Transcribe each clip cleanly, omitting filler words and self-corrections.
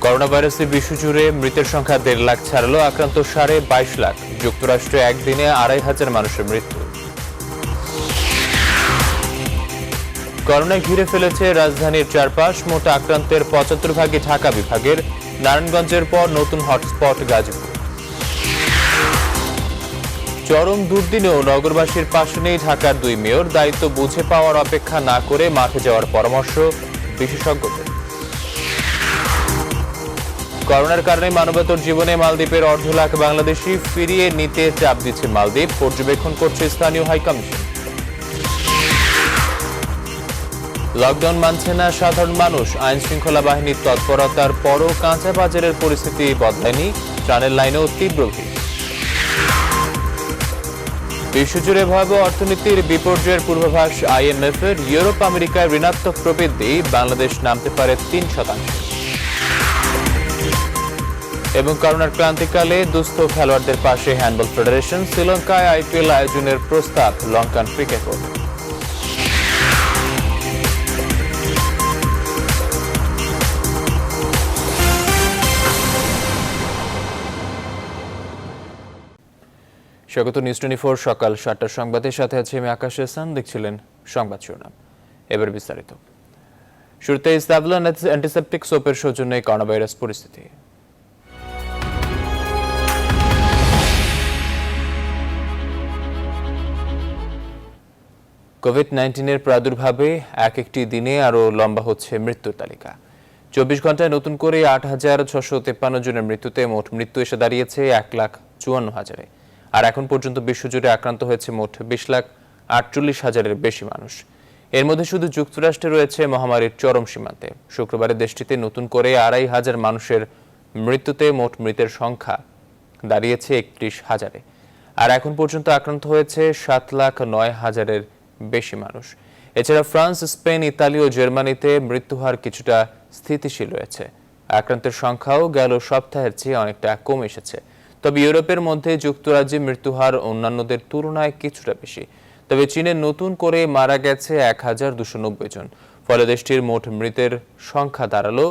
Corona ভাইরাসে বিশ্বজুড়ে মৃতের সংখ্যা 1.5 লাখ ছাড়লো, আক্রান্ত 22.5 লাখ। যুক্তরাষ্ট্রে একদিনে 2,500 মানুষের মৃত্যু। করোনায় ঘিরে ফেলেছে রাজধানীর চারপাশ, মোট আক্রান্তের 75 ভাগই ঢাকা বিভাগের। নারায়ণগঞ্জের পর নতুন হটস্পট গাজীপুর। চরম দুর্দিনেও নগরবাসীর পাশে নেই ঢাকার 2 মেয়র। দায়িত্ব বুঝে পাওয়ার অপেক্ষা না করে মাঠে যাওয়ার পরামর্শ বিশেষজ্ঞদের। করোনার কারণে মানবেতর জীবনে মালদ্বীপের 1.5 লাখ বাংলাদেশি ফিরিয়ে নিতে চাপ দিচ্ছে মালদ্বীপ, পর্যবেক্ষণ করছে স্থানীয় হাইকমিশন। লকডাউন মানছে না সাধারণ মানুষ, আইন শৃঙ্খলা বাহিনীর তৎপরতার পরও কাঁচা বাজারের পরিস্থিতি বদলায়নি, ত্রাণের লাইনেও তীব্র ভিড়। বিশ্বজুড়ে ভয়াবহ অর্থনীতির বিপর্যয়ের পূর্বাভাস IMF-এর। ইউরোপ আমেরিকায় ঋণাত্মক প্রবৃদ্ধি, বাংলাদেশ নামতে পারে 3%। এবং করোনার ক্রান্তিকালে দুস্থ খেলোয়াড়দের পাশে হ্যান্ডবল ফেডারেশন। শ্রীলঙ্কায় IPL আয়োজনের প্রস্তাব লঙ্কান ক্রিকেট বোর্ড। স্বাগত নিউজ 24 সকাল 7টার সংবাদের সাথে আছে আমি আকাশ হাসান। দেখছিলেন সংবাদ শিরোনাম, এবার বিস্তারিত। শুরুতে স্যাভলন অ্যান্টিসেপটিক সোপের সৌজন্যে করোনা ভাইরাস পরিস্থিতি। কোভিড-19-এর প্রাদুর্ভাবে একটি দিনে আরও লম্বা হচ্ছে মৃত্যুর তালিকা। 24 ঘন্টায় নতুন করে 8,653 জনের মৃত্যুতে মোট মৃত্যু এসে দাঁড়িয়েছে 1,54,000-এ। আর এখন পর্যন্ত বিশ্বজুড়ে আক্রান্ত হয়েছে মোট 20,48,000-এর বেশি মানুষ। এর মধ্যে শুধু যুক্তরাষ্ট্রে রয়েছে মহামারীর চরম সীমান্তে। শুক্রবারে দেশটিতে নতুন করে 2,500 মানুষের মৃত্যুতে মোট মৃতের সংখ্যা দাঁড়িয়েছে 31,000-এ। আর এখন পর্যন্ত আক্রান্ত হয়েছে 7,09,000-এর বেশি মানুষ। এছাড়া ফ্রান্স, স্পেন, ইতালি ও জার্মানিতে মৃত্যুহার কিছুটা স্থিতিশীল রয়েছে। আক্রান্তের সংখ্যাও গেল সপ্তাহের চেয়ে অনেকটা কমে এসেছে। তবে ইউরোপের মধ্যে যুক্তরাজ্যে মৃত্যুহার অন্যান্যদের তুলনায় কিছুটা বেশি। তবে চীনে নতুন করে মারা গেছে 1,290 জন। ফলে দেশটির মোট মৃতের সংখ্যা দাঁড়ালো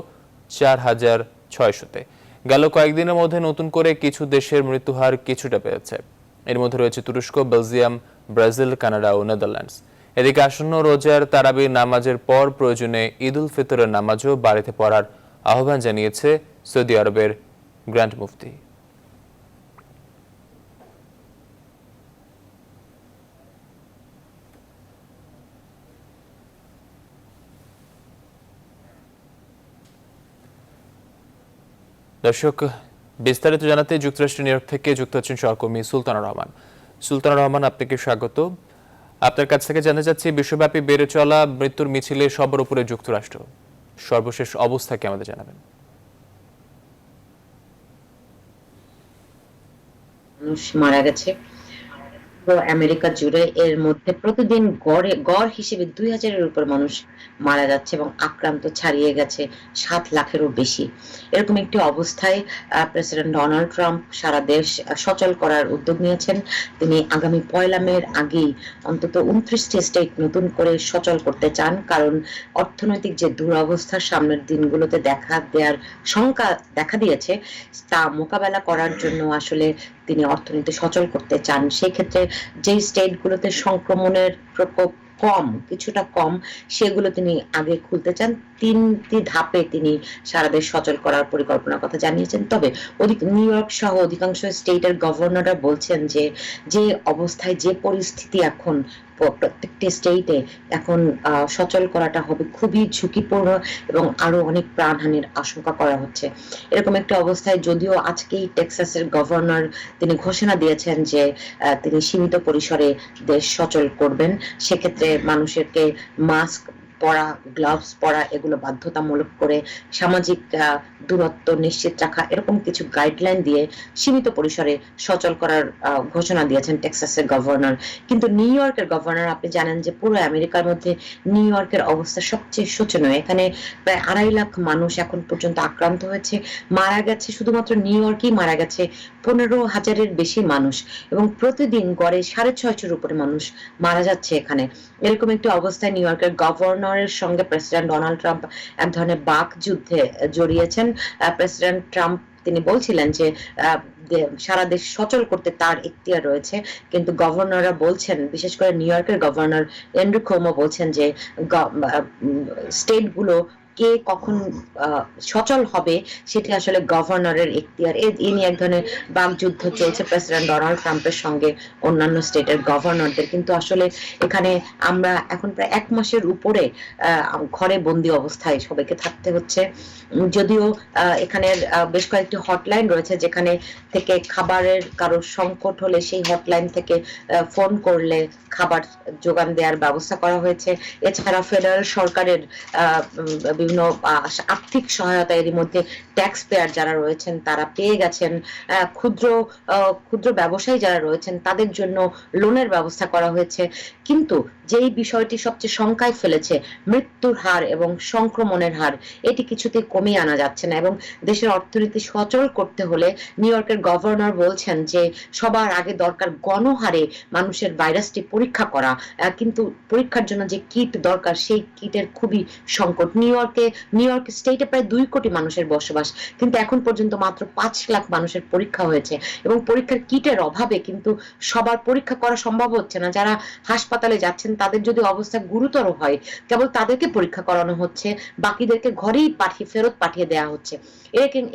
4,600-তে। গেল কয়েকদিনের মধ্যে নতুন করে কিছু দেশের মৃত্যুহার কিছুটা বেড়েছে। এর মধ্যে রয়েছে তুরস্ক, বেলজিয়াম, ব্রাজিল, কানাডা ও নেদারল্যান্ডস। এদিকে আসন্ন রোজার তারাবির নামাজের পর প্রয়োজনে ঈদ উল ফিতরের নামাজও বাড়িতে পড়ার আহ্বান জানিয়েছে সৌদি আরবের গ্র্যান্ড মুফতি। দর্শক, বিস্তারিত জানাতে যুক্তরাষ্ট্র নিউ ইয়র্ক থেকে যুক্ত হচ্ছেন সহকর্মী সুলতানা রহমান। সুলতানা রহমান, আপনাকে স্বাগত। আপনার কাছ থেকে জানতে চাচ্ছি, বিশ্বব্যাপী বেড়ে চলা মৃত্যুর মিছিলে সবার উপরে যুক্তরাষ্ট্র, সর্বশেষ অবস্থা কি আমাদের জানাবেন? মানুষ মারা গেছে আমেরিকা জুড়ে। এর মধ্যে প্রতিদিন গড় হিসেবে 2,000-এর উপর মানুষ মারা যাচ্ছে এবং আক্রান্ত ছাড়িয়ে গেছে 7 লাখেরও বেশি। এরকম একটি অবস্থায় প্রেসিডেন্ট ডোনাল্ড ট্রাম্প সারা দেশ সচল করার উদ্যোগ নিয়েছেন। তিনি আগামী 1 মের আগেই অন্তত 29টি স্টেট নতুন করে সচল করতে চান, কারণ অর্থনৈতিক যে দুরবস্থা সামনের দিনগুলোতে দেখা দিয়েছে তা মোকাবেলা করার জন্য আসলে তিনি অর্থনীতি সচল করতে চান। সেই ক্ষেত্রে যে স্টেটগুলোতে সংক্রমণের প্রকোপ কিছুটা কম, সেগুলো তিনি আগে খুলতে চান। 3টি ধাপে তিনি সারা দেশ সচল করার পরিকল্পনার কথা জানিয়েছেন। তবে নিউ ইয়র্ক সহ অধিকাংশ স্টেটের গভর্নররা বলছেন যে অবস্থায়, যে পরিস্থিতি এখন প্রত্যেকটি স্টেটে এখন সচল করাটা হবে খুবই ঝুঁকিপূর্ণ এবং আরো অনেক প্রাণহানির আশঙ্কা করা হচ্ছে। এরকম একটা অবস্থায় যদিও আজকেই টেক্সাসের গভর্নর তিনি ঘোষণা দিয়েছেন যে তিনি সীমিত পরিসরে দেশ সচল করবেন, সেক্ষেত্রে মানুষকে মাস্ক পরা, গ্লাভস পরা এগুলো বাধ্যতামূলক করে সামাজিক দূরত্ব নিশ্চিত রাখা, এরকম কিছু গাইডলাইন দিয়ে সীমিত পরিসরে সচল করার ঘোষণা দিয়েছেন টেক্সাসের গভর্নর। কিন্তু নিউ ইয়র্কের গভর্নর, আপনি জানেন যে পুরো আমেরিকার মধ্যে নিউ ইয়র্কের অবস্থা সবচেয়ে শোচনীয়। এখানে প্রায় 2.5 লাখ মানুষ এখন পর্যন্ত আক্রান্ত হয়েছে। মারা গেছে, শুধুমাত্র নিউ ইয়র্কেই মারা গেছে 15,000-এর বেশি মানুষ এবং প্রতিদিন গড়ে 650-এর উপরে মানুষ মারা যাচ্ছে এখানে। এরকম একটি অবস্থায় নিউ ইয়র্কের গভর্নর গভর্নরের সঙ্গে প্রেসিডেন্ট ডোনাল্ড ট্রাম্প এক ধরনের বাকযুদ্ধে জড়িয়েছেন। প্রেসিডেন্ট ট্রাম্প তিনি বলছিলেন যে সারা দেশ সচল করতে তার এখতিয়ার রয়েছে, কিন্তু গভর্নররা বলছেন, বিশেষ করে নিউ ইয়র্কের গভর্নর অ্যান্ড্রু কুওমো বলছেন যে স্টেটগুলো কে কখন সচল হবে সেটি আসলে গভর্নরের এখতিয়ার। এই নিয়ে এক ধরনের বাকযুদ্ধ চলছে প্রেসিডেন্ট ডোনাল্ড ট্রাম্পের সঙ্গে অন্যান্য স্টেটের গভর্নরদের। কিন্তু আসলে এখানে আমরা এখন প্রায় 1 মাসের উপরে ঘরে বন্দি অবস্থায় সবাইকে থাকতে হচ্ছে। যদিও এখানের বেশ কয়েকটি হটলাইন রয়েছে যেখানে থেকে খাবারের কারো সংকট হলে সেই হটলাইন থেকে ফোন করলে খাবার যোগান দেওয়ার ব্যবস্থা করা হয়েছে। এছাড়া ফেডারেল সরকারের বিভিন্ন আর্থিক সহায়তা এর মধ্যে ট্যাক্স পেয়ার যারা রয়েছেন তারা পেয়ে গেছেন। ক্ষুদ্র ব্যবসায়ী যারা রয়েছেন তাদের জন্য লোনের ব্যবস্থা করা হয়েছে। কিন্তু যেই বিষয়টি সবচেয়ে শঙ্কায় ফেলেছে, মৃত্যুর হার এবং সংক্রমণের হার, এটি কিছুতেই কমিয়ে আনা যাচ্ছে না। এবং দেশের অর্থনীতি সচল করতে হলে নিউ ইয়র্কের গভর্নর বলছেন যে সবার আগে দরকার গণহারে মানুষের ভাইরাসটি পরীক্ষা করা, কিন্তু পরীক্ষার জন্য যে কিট দরকার সেই কিটের খুবই সংকট। নিউ ইয়র্ক স্টেটে প্রায় 2 কোটি মানুষের বসবাস, কিন্তু এখন পর্যন্ত মাত্র 5 লাখ মানুষের পরীক্ষা হয়েছে এবং পরীক্ষার কিটের অভাবে কিন্তু সবার পরীক্ষা করা সম্ভব হচ্ছে না। যারা হাসপাতালে যাচ্ছেন তাদের যদি অবস্থা গুরুতর হয় কেবল তাদেরকে পরীক্ষা করানো হচ্ছে, বাকিদেরকে ঘরেই ফেরত পাঠিয়ে দেওয়া হচ্ছে।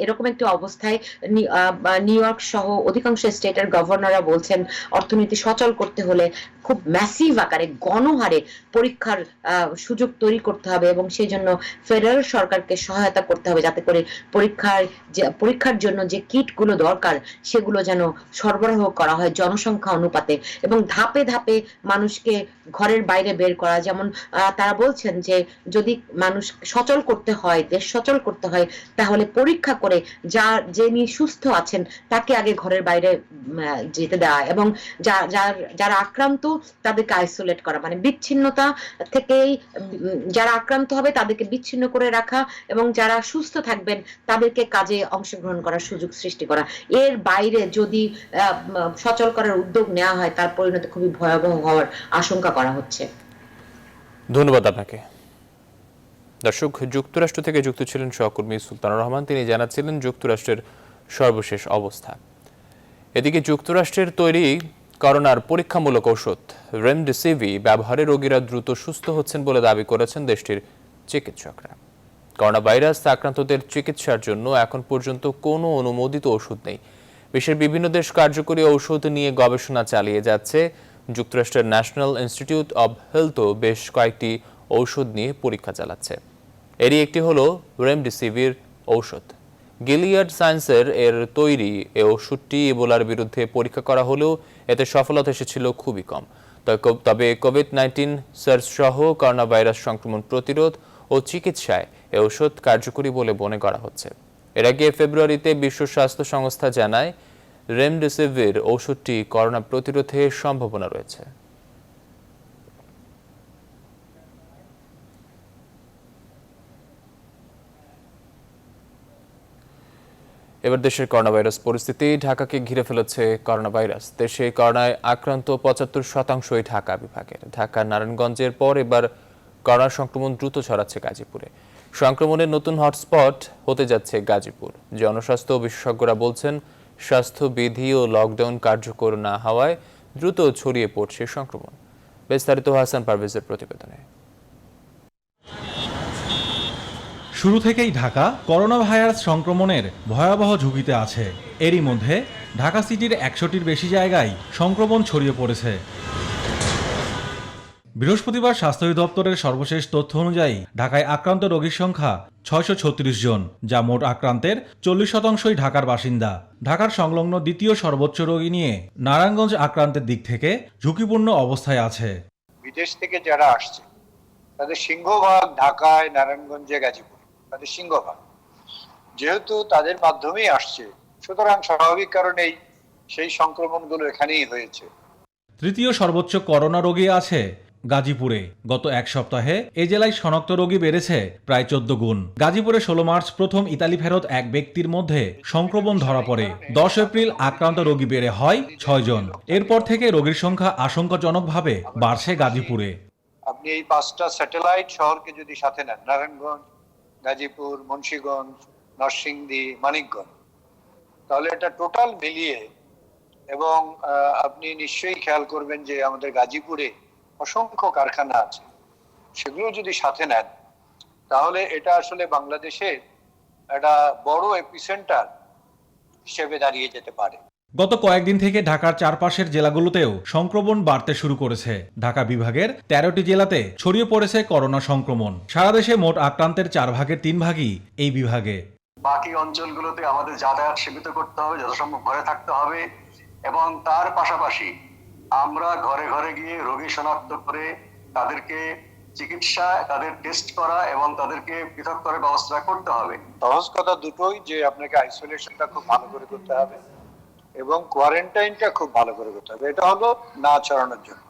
এরকম একটি অবস্থায় নিউ ইয়র্ক সহ অধিকাংশ স্টেটের গভর্নররা বলছেন অর্থনীতি সচল করতে হলে খুব ম্যাসিভ আকারে গণহারে পরীক্ষার সুযোগ তৈরি করতে হবে এবং সেই জন্য ফেডারেল সরকারকে সহায়তা করতে হবে যাতে করে পরীক্ষার জন্য যে কিটগুলো দরকার সেগুলো যেন সরবরাহ করা হয় জনসংখ্যা অনুপাতে, এবং ধাপে ধাপে মানুষকে ঘরের বাইরে বের করা। যেমন তারা বলছেন যে যদি মানুষ সচল করতে হয়, দেশ সচল করতে হয়, তাহলে পরীক্ষা করে যিনি সুস্থ আছেন তাকে আগে ঘরের বাইরে যেতে দেওয়া এবং যারা আক্রান্ত তাদেরকে আইসোলেট করা, মানে বিচ্ছিন্নতা থেকেই যারা আক্রান্ত হবে তাদেরকে বিচ্ছিন্ন করে রাখা এবং যারা সুস্থ থাকবেন তাদেরকে কাজে অংশগ্রহণ করার সুযোগ সৃষ্টি করা। এর বাইরে যদি সচল করার উদ্যোগ নেওয়া হয় তার পরিণতি খুবই ভয়াবহ হওয়ার আশঙ্কা করা হচ্ছে। ধন্যবাদ আপনাকে। দর্শক, যুক্তরাষ্ট্র থেকে যুক্ত ছিলেন সহকর্মী সুলতানুর রহমান, তিনি জানাচ্ছিলেন যুক্তরাষ্ট্রের সর্বশেষ অবস্থা। এদিকে যুক্তরাষ্ট্রের তৈরি করোনার পরীক্ষামূলক ঔষধ রেমডেসিভির ব্যবহারে রোগীরা দ্রুত সুস্থ হচ্ছেন বলে দাবি করেছেন দেশটির চিকিৎসকরা। করোনা ভাইরাস আক্রান্তদের চিকিৎসার জন্য এখন পর্যন্ত কোনো অনুমোদিত ওষুধ নেই। বিশ্বের বিভিন্ন দেশ কার্যকরী ঔষধ নিয়ে গবেষণা চালিয়ে যাচ্ছে। যুক্তরাষ্ট্রের ন্যাশনাল ইনস্টিটিউট অব হেলথও বেশ কয়েকটি ঔষধ নিয়ে পরীক্ষা চালাচ্ছে। এরই একটি হলো রেমডেসিভির ঔষধ। গিলিয়াড সায়েন্সের তৈরি এই ওষুধটি ইবোলার বিরুদ্ধে পরীক্ষা করা হলেও এতে সফলতা এসেছিল খুবই কম। তবে কোভিড-19 সার্স সহ করোনা ভাইরাস সংক্রমণ প্রতিরোধ ও চিকিৎসায় এই ওষুধ কার্যকরী বলে মনে করা হচ্ছে। এর আগে ফেব্রুয়ারিতে বিশ্ব স্বাস্থ্য সংস্থা জানায় রেমডেসিভির ওষুধটি করোনা প্রতিরোধে সম্ভাবনা রয়েছে। এবার দেশের করোনা ভাইরাস পরিস্থিতি। ঢাকাকে ঘিরে ফেলেছে করোনা ভাইরাস। দেশে করোনায় আক্রান্ত 75%ই ঢাকা বিভাগের। ঢাকার নারায়ণগঞ্জের পর এবার করোনা সংক্রমণ দ্রুত ছড়াচ্ছে গাজীপুরে। সংক্রমণের নতুন হটস্পট হতে যাচ্ছে গাজীপুর। জনস্বাস্থ্য বিশেষজ্ঞরা বলছেন স্বাস্থ্যবিধি ও লকডাউন কার্যকর না হওয়ায় দ্রুত ছড়িয়ে পড়ছে সংক্রমণ। বিস্তারিত হাসান পারভেজের প্রতিবেদনে। শুরু থেকেই ঢাকা করোনা ভাইরাস সংক্রমণের ভয়াবহ ঝুঁকিতে আছে। এরই মধ্যে ঢাকা সিটির 100টির বেশি জায়গায় সংক্রমণ ছড়িয়ে পড়েছে। বৃহস্পতিবার স্বাস্থ্য অধিদপ্তরের সর্বশেষ তথ্য অনুযায়ী ঢাকায় আক্রান্ত রোগীর সংখ্যা 636 জন, যা মোট আক্রান্তের 40%ই ঢাকার বাসিন্দা। ঢাকার সংলগ্ন দ্বিতীয় সর্বোচ্চ রোগী নিয়ে নারায়ণগঞ্জ আক্রান্তের দিক থেকে ঝুঁকিপূর্ণ অবস্থায় আছে। বিদেশ থেকে যারা আসছে তাদের সিংহভাগ ঢাকায়, নারায়ণগঞ্জে, গাজীপুর, তাদের সিংহভাগ যেহেতু তাদের মাধ্যমেই আসছে, সুতরাং স্বাভাবিক কারণেই সেই সংক্রমণগুলো এখানেই হয়েছে। তৃতীয় সর্বোচ্চ করোনা রোগী আছে গাজীপুরে। গত এক সপ্তাহে এই জেলায় শনাক্ত রোগী বেড়েছে প্রায় 14 গুণ। গাজীপুরে 16 মার্চ প্রথম ইতালি ফেরত এক ব্যক্তির মধ্যে সংক্রমণ ধরা পড়ে। 10 এপ্রিল আক্রান্ত রোগী বেড়ে হয় 6 জন। এরপর থেকে রোগীর সংখ্যা আশঙ্কাজনকভাবে বাড়ছে গাজীপুরে। আপনি এই 5টা স্যাটেলাইট শহরকে যদি সাথে নেন, নারায়ণগঞ্জ, গাজীপুর, মুন্সিগঞ্জ, নরসিংদী, মানিকগঞ্জ, তাহলে এটা টোটাল মিলিয়ে, এবং আপনি নিশ্চয়ই খেয়াল করবেন যে আমাদের গাজীপুরে অসংখ্য কারখানা আছে, সেগুলো যদি সাথে নেন তাহলে এটা আসলে বাংলাদেশে একটা বড় এপিসেন্টার হিসেবে দাঁড়িয়ে যেতে পারে। গত কয়েকদিন থেকে ঢাকার চারপাশের জেলাগুলোতেও সংক্রমণ বাড়তে শুরু করেছে। ঢাকা বিভাগের 13টি জেলাতে ছড়িয়ে পড়েছে করোনা সংক্রমণ। সারা দেশে মোট আক্রান্তের 4 ভাগের 3 ভাগই এই বিভাগে। বাকি অঞ্চলগুলোতে আমাদের যাতায়াত সীমিত করতে হবে, যথাসম্ভব ঘরে থাকতে হবে, এবং তার পাশাপাশি আমরা ঘরে ঘরে গিয়ে রোগী শনাক্ত করে তাদেরকে চিকিৎসা, তাদের টেস্ট করা এবং তাদেরকে পৃথক করে ব্যবস্থা করতে হবে। সহজ কথা দুটোই, যে আপনাকে আইসোলেশনটা খুব ভালো করে করতে হবে এবং কোয়ারেন্টাইনটা খুব ভালো করে করতে হবে। এটা হলো না ছড়ানোর জন্য।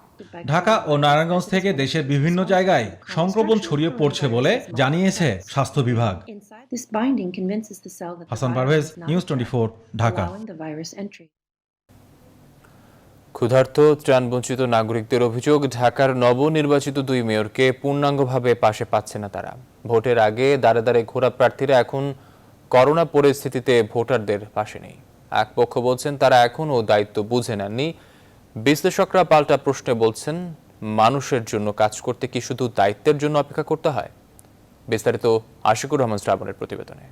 ঢাকা ও নারায়ণগঞ্জ থেকে দেশের বিভিন্ন জায়গায় সংক্রমণ ছড়িয়ে পড়ছে বলে জানিয়েছে স্বাস্থ্য বিভাগ। হাসান পারভেজ, নিউজ 24, ঢাকা। ক্ষুধার্ত ত্রাণবঞ্চিত নাগরিকদের অভিযোগ, ঢাকার নবনির্বাচিত 2 মেয়রকে পূর্ণাঙ্গভাবে পাশে পাচ্ছে না তারা। ভোটের আগে দাঁড়ে দাঁড়ে ঘোরা প্রার্থীরা এখন করোনা পরিস্থিতিতে ভোটারদের পাশে নেই। এক পক্ষ বলছেন তারা এখনও দায়িত্ব বুঝে নেননি। বিশ্লেষকরা পাল্টা প্রশ্নে বলছেন, মানুষের জন্য কাজ করতে কি শুধু দায়িত্বের জন্য অপেক্ষা করতে হয়? বিস্তারিত আশিকুর রহমান শ্রাবণের প্রতিবেদনে।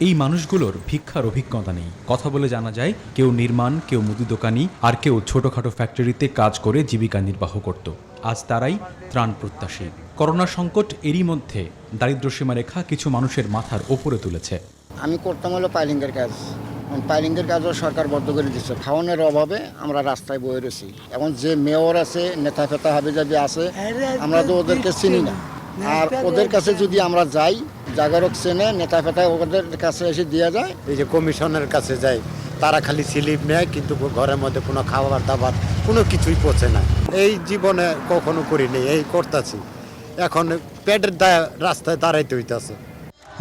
এই মানুষগুলোর ভিক্ষার অভিজ্ঞতা নেই। কথা বলে জানা যায়, কেউ নির্মাণ, কেউ মুদি দোকানি, আর কেউ ছোটখাটো ফ্যাক্টরিতে কাজ করে জীবিকা নির্বাহ করত। আজ তারাই ত্রাণ প্রত্যাশী। করোনা সংকট এরই মধ্যে দারিদ্র্যসীমা রেখা কিছু মানুষের মাথার ওপরে তুলেছে। আমি করতাম হলো পাইলিংয়ের কাজ। পাইলিংয়ের কাজও সরকার বন্ধ করে দিচ্ছে। খাওয়ানোর অভাবে আমরা রাস্তায় বয়ে রয়েছি। এখন যে মেয়র আছে, নেতা ফেতা হাবিজাবি আছে, আমরা তো ওদেরকে চিনি না। আর ওদের কাছে যদি আমরা যাই, জাগরক চেনে, নেতা ফেতা ওদের কাছে এসে দিয়ে যায়। এই যে কমিশনের কাছে যায়, তারা খালি স্লিপ নেয়, কিন্তু ঘরের মধ্যে কোনো খাবার দাবার কোনো কিছুই পচে না। এই জীবনে কখনো করিনি, এই করতেছি। এখন পেটের রাস্তায় দাঁড়াইতে হইতেছে।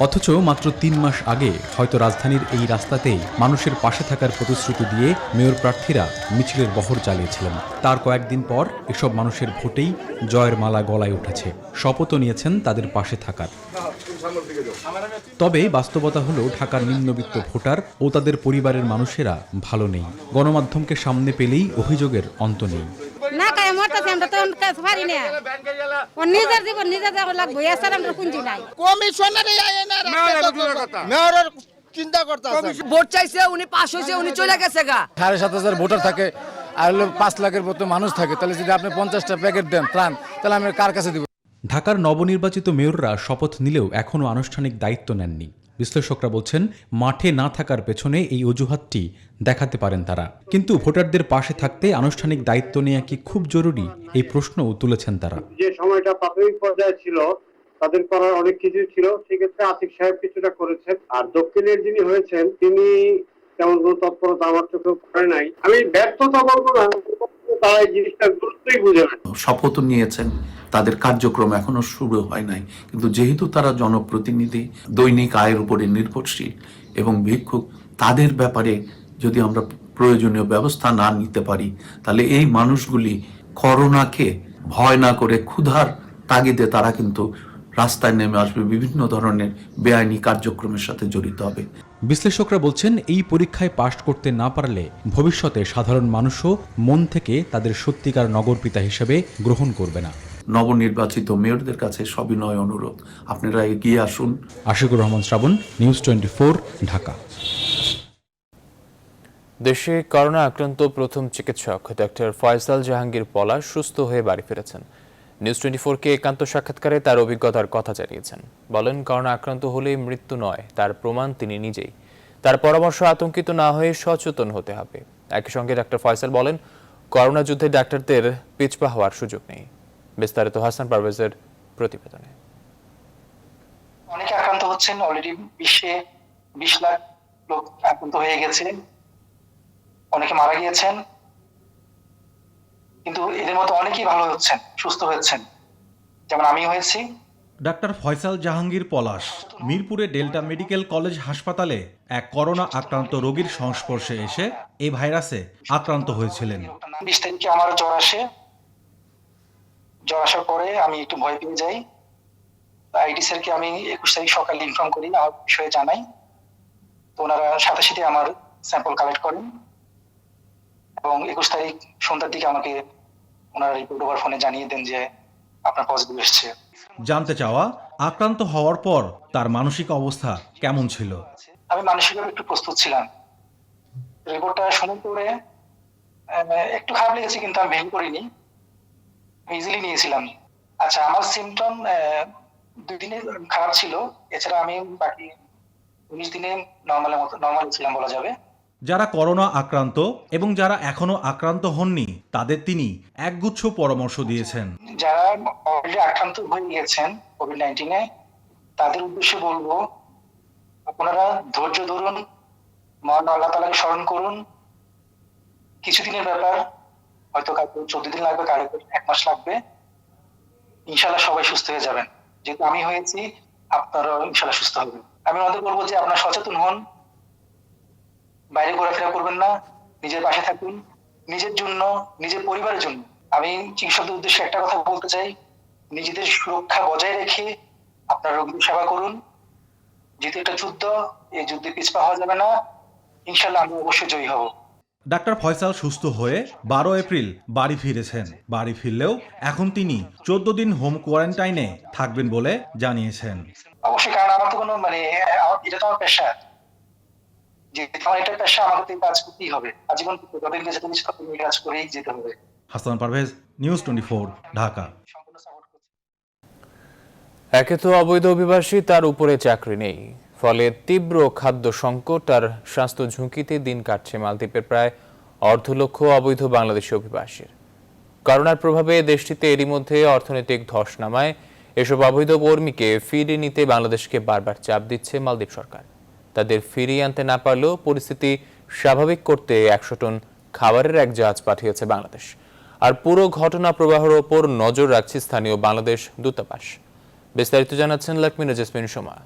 অথচ মাত্র 3 মাস আগে হয়তো রাজধানীর এই রাস্তাতেই মানুষের পাশে থাকার প্রতিশ্রুতি দিয়ে মেয়র প্রার্থীরা মিছিলের বহর চালিয়েছিলেন। তার কয়েকদিন পর এসব মানুষের ভোটেই জয়ের মালা গলায় উঠেছে। শপথও নিয়েছেন তাদের পাশে থাকার। তবে বাস্তবতা হলো, ঢাকার নিম্নবিত্ত ভোটার ও তাদের পরিবারের মানুষেরা ভালো নেই। গণমাধ্যমকে সামনে পেলেই অভিযোগের অন্ত নেই। না কায় মরতেছে, আমরা তো কাজ পারি না। ও নিজের জীবন নিজে যাব লাগবে, এছাড়া আমরা পুঁজি নাই। কমিশনারে মেয়রের চিন্তা করতেছে। ভোট চাইছে, উনি পাস হয়েছে, উনি চলে গেছে গা। 7,500 ভোটার থাকে আর 5 লাখের মতো মানুষ থাকে, তাহলে যদি আপনি 50টা প্যাকেট দেন ত্রাণ, তাহলে আমি কার কাছে দিব? ঢাকার নবনির্বাচিত মেয়ররা শপথ নিলেও এখনও আনুষ্ঠানিক দায়িত্ব নেননি। বিশ্লেষকরা বলছেন, মাঠে না থাকার পেছনে এই অজুহাতটি দেখাতে পারেন তারা। কিন্তু ভোটারদের পাশে থাকতে আনুষ্ঠানিক দায়িত্ব নেওয়া কি খুব জরুরি, এই প্রশ্নও তুলেছেন তারা। যে সময়টা প্রাথমিক পর্যায়ে ছিল, তাদের করার অনেক কিছু ছিল, সেক্ষেত্রে আতিক সাহেব কিছুটা করেছেন। আর দক্ষিণের যিনি হয়েছেন, তিনি তেমন কোনো তৎপরতা আমার চোখে পড়ে নাই। আমি ব্যর্থতা বলবো না, তারা এই জিনিসটা গুরুত্বই বুঝে না। শপথ নিয়েছেন, তাদের কার্যক্রম এখনো শুরু হয় নাই, কিন্তু যেহেতু তারা জনপ্রতিনিধি, দৈনিক আয়ের উপরে নির্ভরশীল এবং ভিক্ষুক, তাদের ব্যাপারে যদি আমরা প্রয়োজনীয় ব্যবস্থা না নিতে পারি, তাহলে এই মানুষগুলি করোনাকে ভয় না করে ক্ষুধার তাগিদে তারা কিন্তু রাস্তায় নেমে আসবে, বিভিন্ন ধরনের বেআইনি কার্যক্রমের সাথে জড়িত হবে। বিশ্লেষকরা বলছেন, এই পরীক্ষায় পাশ করতে না পারলে ভবিষ্যতে সাধারণ মানুষও মন থেকে তাদের সত্যিকার নগরপিতা হিসেবে গ্রহণ করবে না। নবনির্বাচিত মেয়রদের কাছে সবিনয় অনুরোধ, আপনারা এগিয়ে আসুন। আশিকুর রহমান শ্রাবণ, নিউজ 24, ঢাকা। দেশে করোনা আক্রান্ত প্রথম চিকিৎসক ডক্টর ফয়সাল জাহাঙ্গীর পলাশ সুস্থ হয়ে বাড়ি ফিরেছেন। নিউজ 24-কে একান্ত সাক্ষাৎকারে তার অভিজ্ঞতার কথা জানিয়েছেন। বলেন, করোনা আক্রান্ত হলেই মৃত্যু নয়, তার প্রমাণ তিনি নিজেই। তার পরামর্শ, আতঙ্কিত না হয়ে সচেতন হতে হবে। একই সঙ্গে ডক্টর ফয়সাল বলেন, করোনা যুদ্ধে ডাক্তারদের পিছপা হওয়ার সুযোগ নেই। বিস্তারিত হাসান পারভেজের প্রতিবেদনে। অনেকে আক্রান্ত হচ্ছেন, অলরেডি 20 লাখ লোক আক্রান্ত হয়ে গেছে, অনেকে মারা গিয়েছেন, কিন্তু এদের মধ্যে অনেকেই ভালো হচ্ছেন, সুস্থ হয়েছেন। যেমন আমি হয়েছি, ডাক্তার ফয়সাল জাহাঙ্গীর পলাশ মিরপুরে ডেল্টা মেডিকেল কলেজ হাসপাতালে এক করোনা আক্রান্ত রোগীর সংস্পর্শে এসে এই ভাইরাসে আক্রান্ত হয়েছিলেন। 20 তারিখে আমার জ্বর আসার পরে আমি একটু ভয় পেয়ে যাই। আইডি স্যারকে আমি 21 তারিখ সকালে ইনফর্ম করি, আমার বিষয়ে জানাই। তো ওনারা সাথে সাথে আমার স্যাম্পল কালেক্ট করেন এবং 21 তারিখ সন্ধ্যার দিকে আমাকে ওনারা রিপোর্ট ওভার ফোনে জানিয়ে দেন যে আপনার পজিটিভ এসেছে। জানতে চাওয়া আক্রান্ত হওয়ার পর তার মানসিক অবস্থা কেমন ছিল। আমি মানসিকভাবে একটু প্রস্তুত ছিলাম। রিপোর্টটা শোনার পরে একটু খারাপ লেগেছে, কিন্তু আমি ভেঙে পড়িনি, ইজিলি নিয়েছিলাম। আচ্ছা, আমার সিমটম 2 দিনে খারাপ ছিল, এছাড়া আমি বাকি 19 দিনে নর্মাল ছিলাম বলা যাবে। যারা করোনা আক্রান্ত এবং যারা এখনো আক্রান্ত হননি তাদের তিনি একগুচ্ছ পরামর্শ দিয়েছেন। যারা অলরেডি আক্রান্ত হয়ে গিয়েছেন কোভিড-19-এ, তাদের উদ্দেশ্যে বলবো আপনারা ধৈর্য ধরুন, মহান আল্লাহ তাআলাকে স্মরণ করুন। কিছুদিনের ব্যাপার, হয়তো কাউকে 14 দিন লাগবে, কারো 1 মাস লাগবে। ইনশাআল্লাহ সবাই সুস্থ হয়ে যাবেন। যেহেতু আমি হয়েছি, আপনারাও ইনশাআল্লাহ সুস্থ হবেন। আমি ওনাদের বলবো যে আপনারা সচেতন হন, বাইরে ঘোরাফেরা করবেন না, নিজের পাশে থাকুন, নিজের জন্য, নিজের পরিবারের জন্য। আমি চিকিৎসকদের উদ্দেশ্যে একটা কথা বলতে চাই, নিজেদের সুরক্ষা বজায় রেখে আপনারা রোগীর সেবা করুন। যেহেতু এটা যুদ্ধ, এই যুদ্ধে পিছপা হওয়া যাবে না। ইনশাআল্লাহ আমরা অবশ্যই জয়ী হব। ডাক্তার ফয়সাল সুস্থ হয়ে 12 এপ্রিল বাড়ি ফিরেছেন। বাড়ি ফিরলেও এখন তিনি 14 দিন হোম কোয়ারেন্টাইনে থাকবেন বলে জানিয়েছেন। অবশ্যই, কারণ আমার তো কোনো এটা তো আমার পেশা, যেহেতু আমার এটা পেশা, আমাকে তো কাজ করতেই হবে। আজীবন যতদিন বেঁচে থাকি ততদিন কাজ করেই যেতে হবে। হাসান পারভেজ, নিউজ 24, ঢাকা। একে তো অবৈধ অভিবাসী, তার উপরে চাকরি নেই, ফলে তীব্র খাদ্য সংকট আর স্বাস্থ্য ঝুঁকিতে দিন কাটছে মালদ্বীপের প্রায় 1.5 লক্ষ অবৈধ বাংলাদেশি অভিবাসীর। করোনার প্রভাবে দেশটিতে এরই মধ্যে অর্থনৈতিক ধস নামায় এসব অবৈধ কর্মীকে ফিরিয়ে নিতে বাংলাদেশকে বারবার চাপ দিচ্ছে মালদ্বীপ সরকার। তাদের ফিরিয়ে আনতে না পারলেও পরিস্থিতি স্বাভাবিক করতে 100 টন খাবারের এক জাহাজ পাঠিয়েছে বাংলাদেশ। আর পুরো ঘটনা প্রবাহের ওপর নজর রাখছে স্থানীয় বাংলাদেশ দূতাবাস। বিস্তারিত জানাচ্ছেন লক্ষ্মী জেসমিন সোমা।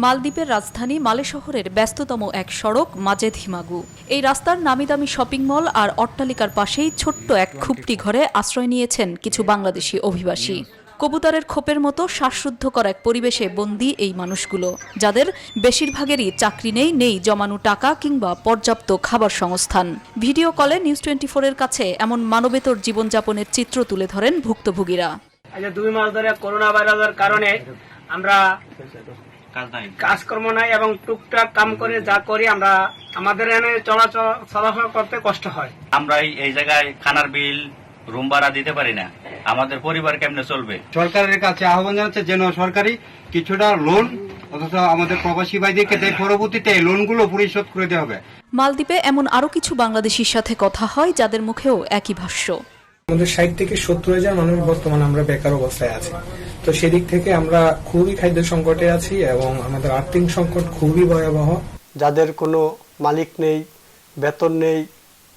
মালদ্বীপের রাজধানী মালে শহরের ব্যস্ততম এক সড়ক মাজেদ হিমাগু। এই রাস্তার নামিদামি শপিং মল আর অট্টালিকার পাশেই ছোট্ট এক খুপড়ি ঘরে আশ্রয় নিয়েছেন কিছু বাংলাদেশি অভিবাসী। কবুতরের খোপের মতো শ্বাসরুদ্ধকর এক পরিবেশে বন্দী এই মানুষগুলো, যাদের বেশিরভাগেরই চাকরি নেই জমানো টাকা কিংবা পর্যাপ্ত খাবার সংস্থান। ভিডিও কলে নিউজ 24-এর কাছে এমন মানবেতর জীবনযাপনের চিত্র তুলে ধরেন ভুক্তভোগীরা। 2 মাস ধরে করোনা ভাইরাসের কারণে আমরা কাজকর্ম নাই এবং টুকটাক কাম করে যা করি আমরা, আমাদের এখানে চলাচল করতে কষ্ট হয়। আমরা এই জায়গায় খানার বিল, রুম ভাড়া দিতে পারি না, আমাদের পরিবার কেমনে চলবে? সরকারের কাছে আহ্বান জানাচ্ছে যেন সরকারি কিছুটা লোন অথচ আমাদের প্রবাসী ভাইদেরকে দেয়, পরবর্তীতে এই লোনগুলো পরিশোধ করে দেওয়া হবে। মালদ্বীপে এমন আরো কিছু বাংলাদেশির সাথে কথা হয় যাদের মুখেও একই ভাষ্য। আমাদের 60 থেকে 70,000 মানুষ বর্তমানে আমরা বেকার অবস্থায় আছি। তো সেদিক থেকে আমরা খুবই খাদ্য সংকটে আছি এবং আমাদের আর্থিক সংকট খুবই ভয়াবহ। যাদের কোনো মালিক নেই, বেতন নেই,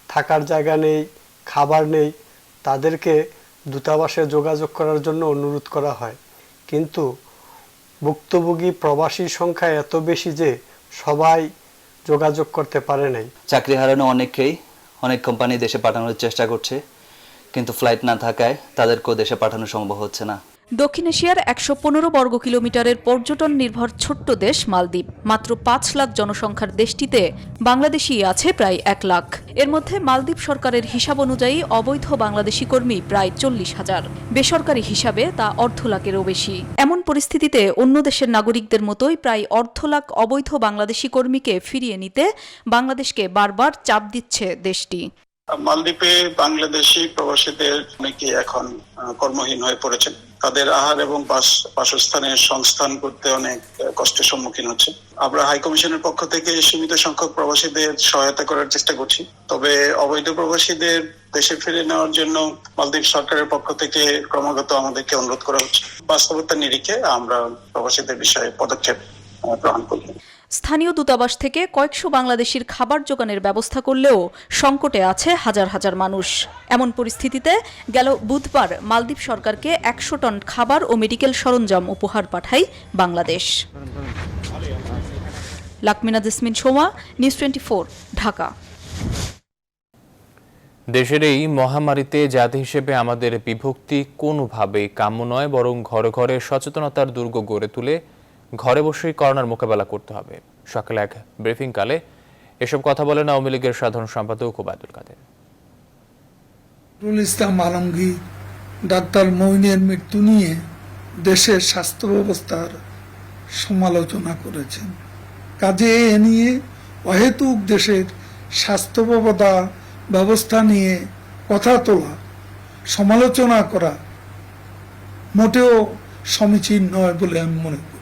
থাকার জায়গা নেই, খাবার নেই, তাদেরকে দূতাবাসে যোগাযোগ করার জন্য অনুরোধ করা হয়, কিন্তু ভুক্তভোগী প্রবাসীর সংখ্যা এত বেশি যে সবাই যোগাযোগ করতে পারে নাই। চাকরি হারানো অনেকেই অনেক কোম্পানি দেশে পাঠানোর চেষ্টা করছে, কিন্তু ফ্লাইট না থাকায় তাদেরকেও দেশে পাঠানো সম্ভব হচ্ছে না। দক্ষিণ এশিয়ার 115 বর্গ কিলোমিটারের পর্যটন নির্ভর ছোট্ট দেশ মালদ্বীপ। মাত্র 5 লাখ জনসংখ্যার দেশটিতে বাংলাদেশি আছে প্রায় 1 লাখ। এর মধ্যে মালদ্বীপ সরকারের হিসাব অনুযায়ী অবৈধ বাংলাদেশি কর্মী প্রায় 40,000। বেসরকারি হিসাবে তা 1.5 লাখেরও বেশি। এমন পরিস্থিতিতে অন্য দেশের নাগরিকদের মতোই প্রায় 1.5 লাখ অবৈধ বাংলাদেশি কর্মীকে ফিরিয়ে নিতে বাংলাদেশকে বারবার চাপ দিচ্ছে দেশটি। মালদ্বীপে বাংলাদেশি প্রবাসীদের অনেকে এখন কর্মহীন হয়ে পড়েছেন। তাদের আহার এবং বাসস্থানের সংস্থান করতে অনেক কষ্টের সম্মুখীন হচ্ছে। আমরা হাই কমিশনের পক্ষ থেকে সীমিত সংখ্যক প্রবাসীদের সহায়তা করার চেষ্টা করছি, তবে অবৈধ প্রবাসীদের দেশে ফিরে নেওয়ার জন্য মালদ্বীপ সরকারের পক্ষ থেকে ক্রমাগত আমাদেরকে অনুরোধ করা হচ্ছে। বাস্তবতার নিরিখে আমরা প্রবাসীদের বিষয়ে পদক্ষেপ গ্রহণ করব। স্থানীয় দূতাবাস থেকে কয়েকশো বাংলাদেশির খাবার জোগানের ব্যবস্থা করলেও সংকটে আছে হাজার হাজার মানুষ। এমন পরিস্থিতিতে গেল বুধবার মালদ্বীপ সরকারকে 100 টন খাবার ও মেডিকেল সরঞ্জাম উপহার পাঠায় বাংলাদেশ। লাকমিনা jasmine Soma, news 24, Dhaka. দেশের এই মহামারীতে জাতি হিসেবে আমাদের বিভক্তি কোনোভাবেই কাম্য নয়, বরং ঘরে ঘরে সচেতনতার দুর্গ গড়ে তুলে ঘরে বসেই করোনার মোকাবেলা করতে হবে। সকালে এক ব্রিফিং কালে এসব কথা বলেন আওয়ামী লীগের সাধারণ সম্পাদক ওবায়দুল কাদের। ইসলাম আলমগীর ডাক্তার মঈনের মৃত্যু নিয়ে দেশের স্বাস্থ্য ব্যবস্থার সমালোচনা করেছেন। কাজে এ নিয়ে অহেতুক দেশের স্বাস্থ্য ব্যবস্থা নিয়ে কথা তোলা, সমালোচনা করা মোটেও সমীচীন নয় বলে আমি মনে করি।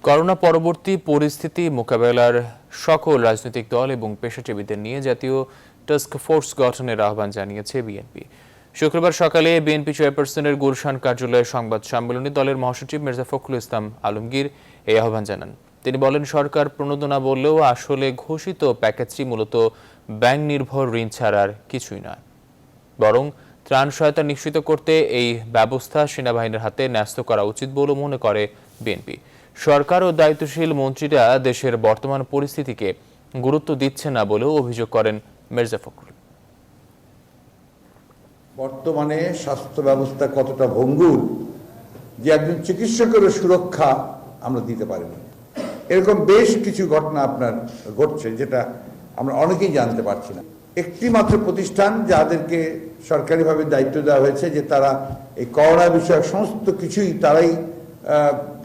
করোনা পরবর্তী পরিস্থিতি মোকাবেলার সকল রাজনৈতিক দল এবং পেশাজীবীদের নিয়ে জাতীয় টাস্ক ফোর্স গঠনের আহ্বান জানিয়েছে বিএনপি। শুক্রবার সকালে বিএনপি চেয়ারপারসনের গুলশান কার্যালয়ে সংবাদ সম্মেলনে দলের মহাসচিব মির্জা ফখরুল ইসলাম আলমগীর এই আহ্বান জানান। তিনি বলেন, সরকার প্রণোদনা বললেও আসলে ঘোষিত প্যাকেজটি মূলত ব্যাংক নির্ভর ঋণ ছাড়ার কিছুই নয়, বরং ত্রাণ সহায়তা নিশ্চিত করতে এই ব্যবস্থা সেনাবাহিনীর হাতে ন্যস্ত করা উচিত বলে মনে করে বিএনপি। সরকার ও দায়িত্বশীল মন্ত্রীরা দেশের বর্তমান পরিস্থিতিকে গুরুত্ব দিচ্ছে না বলেও অভিযোগ করেন মির্জা ফখরুল। বর্তমানে স্বাস্থ্য ব্যবস্থা কতটা ভঙ্গুর যে একজন চিকিৎসকেরও সুরক্ষা আমরা দিতে পারিনি। এরকম বেশ কিছু ঘটনা আপনার ঘটছে, যেটা আমরা অনেকেই জানতে পারছি না। একটি মাত্র প্রতিষ্ঠান যাদেরকে সরকারিভাবে দায়িত্ব দেওয়া হয়েছে যে তারা এই করোনা বিষয়ক সমস্ত কিছুই তারাই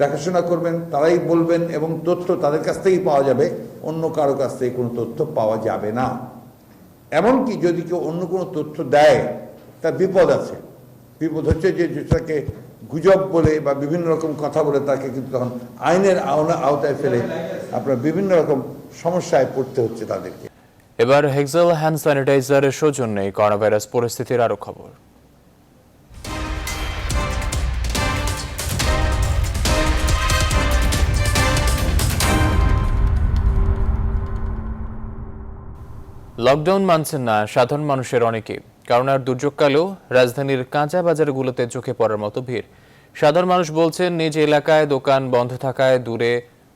দেখাশোনা করবেন, তারাই বলবেন এবং তথ্য তাদের কাছ থেকেই পাওয়া যাবে, অন্য কারো কাছ থেকে কোনো তথ্য পাওয়া যাবে না। এমনকি যদি কেউ অন্য কোনো তথ্য দেয় তার বিপদ আছে। বিপদ হচ্ছে যে যেটাকে গুজব বলে বা বিভিন্ন রকম কথা বলে তাকে কিন্তু তখন আইনের আওতায় ফেলে আপনার বিভিন্ন রকম সমস্যায় পড়তে হচ্ছে তাদেরকে। এবার হেক্সেল হ্যান্ড স্যানিটাইজারের সৌজন্যে করোনা ভাইরাস পরিস্থিতির আরো খবর। লকডাউন মানছেন না সাধারণ মানুষের অনেকে। করোনার দুর্যোগকালেও রাজধানীর কাঁচা বাজারগুলোতে চোখে পড়ার মতো ভিড়। সাধারণ মানুষ বলছেন, নিজ এলাকায় দোকান বন্ধ থাকায় দূরে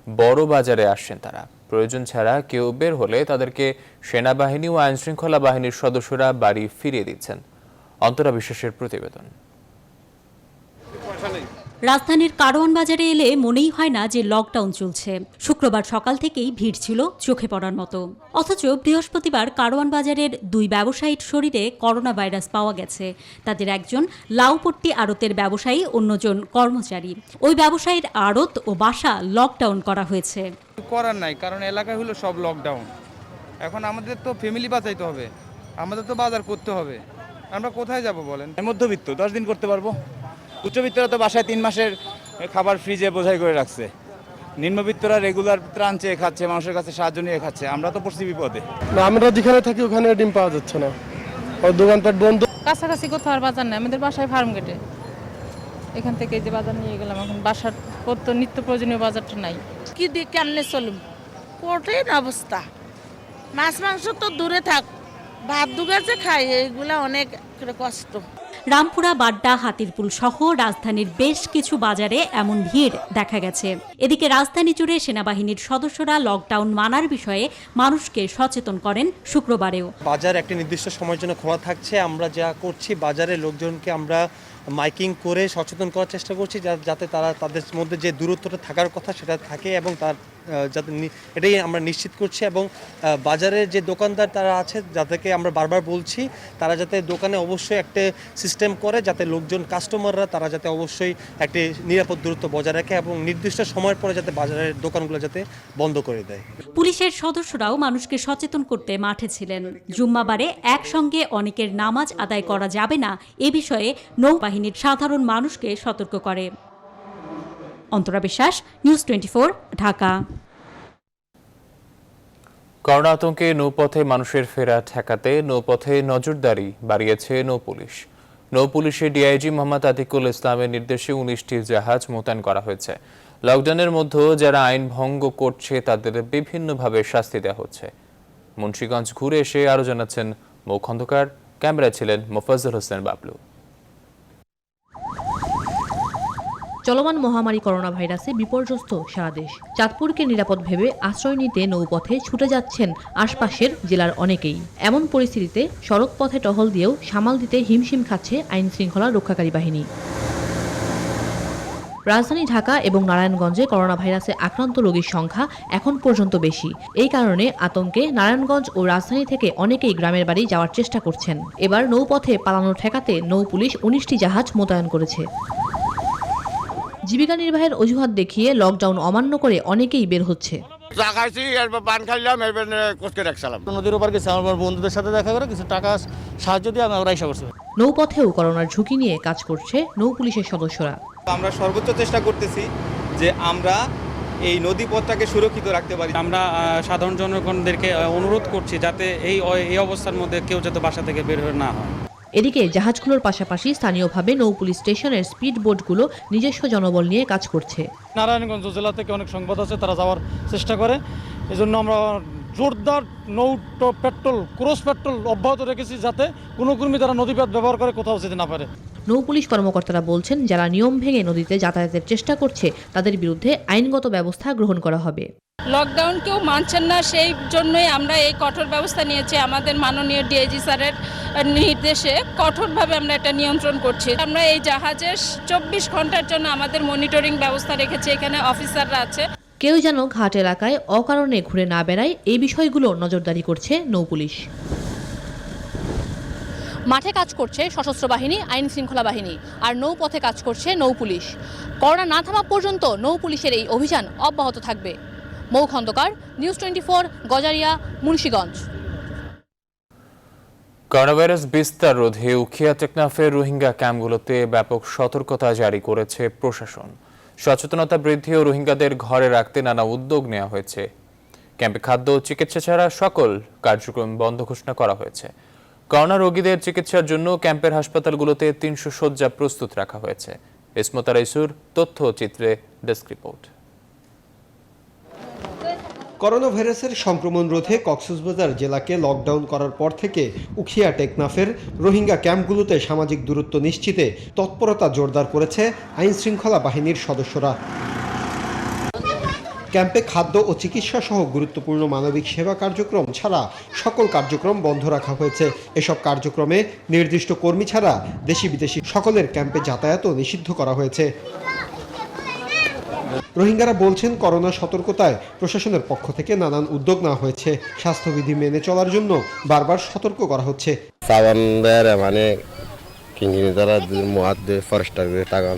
বড় বাজারে আসছেন তারা। প্রয়োজন ছাড়া কেউ বের হলে তাদেরকে সেনাবাহিনী ও আইনশৃঙ্খলা বাহিনীর সদস্যরা বাড়ি ফিরিয়ে দিচ্ছেন। অন্তরা বিশ্বাসের প্রতিবেদন। রাজধানীর কারওয়ান বাজারে এলে মনেই হয় না যে লকডাউন চলছে। শুক্রবার সকাল থেকেই ভিড় ছিল চোখে পড়ার মতো, অথচ বৃহস্পতিবার কারওয়ান বাজারের 2 ব্যবসায়ীর শরীরে করোনা ভাইরাস পাওয়া গেছে। তাদের একজন লাউপট্টি আড়তের ব্যবসায়ী, অন্যজন কর্মচারী। ওই ব্যবসায়ীর আড়ত ও বাসা লকডাউন করা হয়েছে। করার নাই, কারণ এলাকায় হলো সব লকডাউন। এখন আমাদের তো ফ্যামিলি বাঁচাইতে হবে, আমাদের তো বাজার করতে হবে। আমরা কোথায় যাব বলেন? মধ্যবিত্ত 10 দিন করতে পারবো। উচ্চবিত্তরা তো বাসায় 3 মাসের খাবার ফ্রিজে বোঝাই করে রাখছে। নিম্নবিত্তরা রেগুলার ত্রাণ চেয়ে খাচ্ছে, মানুষের কাছে সাহায্য নিয়ে খাচ্ছে। আমরা তো পড়ছি বিপদে। আমরা যেখানে থাকি ওখানে ডিম পাওয়া যাচ্ছে না, দোকানপাট বন্ধ। কাছাকাছি কোথাও আর বাজার নেই, আমাদের বাসায় ফার্ম গেটে। এখান থেকে যে বাজার নিয়ে গেলাম, এখন বাসার কত নিত্য প্রয়োজনীয় বাজারটা নাই। কি দিয়ে কেনলে চলুন, কঠিন অবস্থা। মাছ মাংস তো দূরে থাক, ভাত দুগাছে খাই, এইগুলা অনেক কষ্ট। রামপুরা, বাড্ডা, হাতিরপুল সহ রাজধানীর বেশ কিছু বাজারে এমন ভিড় দেখা গেছে। এদিকে রাজধানী জুড়ে সেনাবাহিনীর সদস্যরা লকডাউন মানার বিষয়ে মানুষকে সচেতন করেন শুক্রবারেও। বাজার একটা নির্দিষ্ট সময়ের জন্য খোলা থাকছে। আমরা যা করছি, বাজারের লোকজনকে আমরা মাইকিং করে সচেতন করার চেষ্টা করছি, যাতে তারা তাদের মধ্যে যে দূরত্বটা থাকার কথা সেটা থাকে, এবং তার যাতে এটাই আমরা নিশ্চিত করছি। এবং বাজারের যে দোকানদার তারা আছে, যাদেরকে আমরা বারবার বলছি তারা যাতে দোকানে অবশ্যই একটা সিস্টেম করে, যাতে লোকজন কাস্টমাররা তারা যাতে অবশ্যই একটি নিরাপদ দূরত্ব বজায় রাখে, এবং নির্দিষ্ট সময়ের পরে যাতে বাজারের দোকানগুলো যাতে বন্ধ করে দেয়। পুলিশের সদস্যরাও মানুষকে সচেতন করতে মাঠে ছিলেন। জুম্মাবারে একসঙ্গে অনেকের নামাজ আদায় করা যাবে না, এ বিষয়ে নৌবাহিনীর সাধারণ মানুষকে সতর্ক করে। অন্তরা বিশ্বাস, নিউজ 24, ঢাকা। করোনা আতঙ্কে নৌপথে মানুষের ফেরা ঠেকাতে নৌপথে নজরদারি বাড়িয়েছে নৌপুলিশ। নৌপুলিশে ডিআইজি মোহাম্মদ আতিকুল ইসলামের নির্দেশে 19টি জাহাজ মোতায়েন করা হয়েছে। লকডাউনের মধ্যেও যারা আইন ভঙ্গ করছে তাদের বিভিন্নভাবে শাস্তি দেওয়া হচ্ছে। মুন্সিগঞ্জ ঘুরে এসে আরও জানাচ্ছেন মৌ খন্দকার, ক্যামেরায় ছিলেন মোফাজ্জল হোসেন বাবলু। চলমান মহামারী করোনা ভাইরাসে বিপর্যস্ত সারা দেশ। চাঁদপুরকে নিরাপদ ভেবে আশ্রয় নিতে নৌপথে ছুটে যাচ্ছেন আশপাশের জেলার অনেকেই। এমন পরিস্থিতিতে সড়ক পথে টহল দিয়েও সামাল দিতে হিমশিম খাচ্ছে আইন শৃঙ্খলা রক্ষাকারী বাহিনী। রাজধানী ঢাকা এবং নারায়ণগঞ্জে করোনা ভাইরাসে আক্রান্ত রোগীর সংখ্যা এখন পর্যন্ত বেশি। এই কারণে আতঙ্কে নারায়ণগঞ্জ ও রাজধানী থেকে অনেকেই গ্রামের বাড়ি যাওয়ার চেষ্টা করছেন। এবার নৌপথে পালানো ঠেকাতে নৌ পুলিশ 19টি জাহাজ মোতায়েন করেছে। জীবিকা নির্বাহের অজুহাত দেখিয়ে লকডাউন অমান্য করে অনেকেই বের হচ্ছে। নদীর ওপার গেছে আমার বন্ধুদের সাথে দেখা করে কিছু টাকা সাহায্য দিয়ে আমরা আইসা করছি। নৌপথেও করোনার ঝুঁকি নিয়ে কাজ করছে নৌ পুলিশের সদস্যরা। আমরা সর্বোচ্চ চেষ্টা করতেছি যে আমরা এই নদী পথটাকে সুরক্ষিত রাখতে পারি। আমরা সাধারণ জনগণদেরকে অনুরোধ করছি যাতে এই অবস্থার মধ্যে কেউ যাতে বাসা থেকে বের হয়ে না হয়। এদিকে জাহাজগুলোর পাশাপাশি স্থানীয়ভাবে নৌ পুলিশ স্টেশনের স্পিড বোটগুলো নিজস্ব জনবল নিয়ে কাজ করছে। নারায়ণগঞ্জ জেলা থেকে অনেক সংবাদ আছে, তারা যাওয়ার চেষ্টা করে। এজন্য আমরা জোরদার নৌ পেট্রোল, ক্রস পেট্রোল অব্যাহত রেখেছি যাতে কোনো কর্মী তারা নদীপথ ব্যবহার করে কোথাও যেতে না পারে। নৌ পুলিশ কর্মকর্তারা বলছেন, যারা নিয়ম ভেঙে নদীতে যাতায়াতের চেষ্টা করছে তাদের বিরুদ্ধে আইনগত ব্যবস্থা গ্রহণ করা হবে। লকডাউন কেউ মানছেন না, সেই জন্যই আমরা এই কঠোর ব্যবস্থা নিয়েছি। আমাদের মাননীয় ডিআইজি স্যারের নির্দেশে কঠোরভাবে আমরা এটা নিয়ন্ত্রণ করছি। আমরা এই জাহাজের 24 ঘন্টার জন্য আমাদের মনিটরিং ব্যবস্থা রেখেছি, এখানে অফিসাররা আছে। কেউ যেন ঘাট এলাকায় অকারণে ঘুরে না বেড়ায়, এই বিষয়গুলো নজরদারি করছে নৌ পুলিশ। মাঠে কাজ করছে সশস্ত্র বাহিনী, আইন শৃঙ্খলা বাহিনী, আর নৌপথে কাজ করছে নৌ পুলিশ। করোনা না থামা পর্যন্ত নৌ পুলিশের এই অভিযান অব্যাহত থাকবে। Mou Khandakar, news 24, Gazaria, Munshiganj. Corona virus বিস্তার রোধে উখিয়া টেকনাফের রোহিঙ্গা ক্যাম্পগুলোতে ব্যাপক সতর্কতা জারি করেছে প্রশাসন। সচেতনতা বৃদ্ধি ও রোহিঙ্গাদের ঘরে রাখতে নানা উদ্যোগ নেওয়া হয়েছে। ক্যাম্পে খাদ্য ও চিকিৎসা ছাড়া সকল কার্যক্রম বন্ধ ঘোষণা করা হয়েছে। করোনা রোগীদের চিকিৎসার জন্য ক্যাম্পের হাসপাতালগুলোতে 300 শয্যা প্রস্তুত রাখা হয়েছে। ইসমত রাইসুর তথ্য চিত্রে ডেস্ক রিপোর্ট। করোনা ভাইরাসের সংক্রমণ রোধে কক্সবাজার জেলাকে লকডাউন করার পর থেকে উখিয়া টেকনাফের রোহিঙ্গা ক্যাম্পগুলোতে সামাজিক দূরত্ব নিশ্চিতে তৎপরতা জোরদার করেছে আইন শৃঙ্খলা বাহিনীর সদস্যরা। ক্যাম্পে খাদ্য ও চিকিৎসা সহ গুরুত্বপূর্ণ মানবিক সেবা কার্যক্রম ছাড়া সকল কার্যক্রম বন্ধ রাখা হয়েছে। এসব কার্যক্রমে নির্দিষ্ট কর্মী ছাড়া দেশি বিদেশি সকলের ক্যাম্পে যাতায়াতও নিষিদ্ধ করা হয়েছে। রোহিঙ্গারা বলছেন, করোনা সতর্কতায় প্রশাসনের পক্ষ থেকে নানান উদ্যোগ নেওয়া হয়েছে। স্বাস্থ্যবিধি মেনে চলার জন্য বারবার সতর্ক করা হচ্ছে। মানে তারা ফরেস্টার টাকান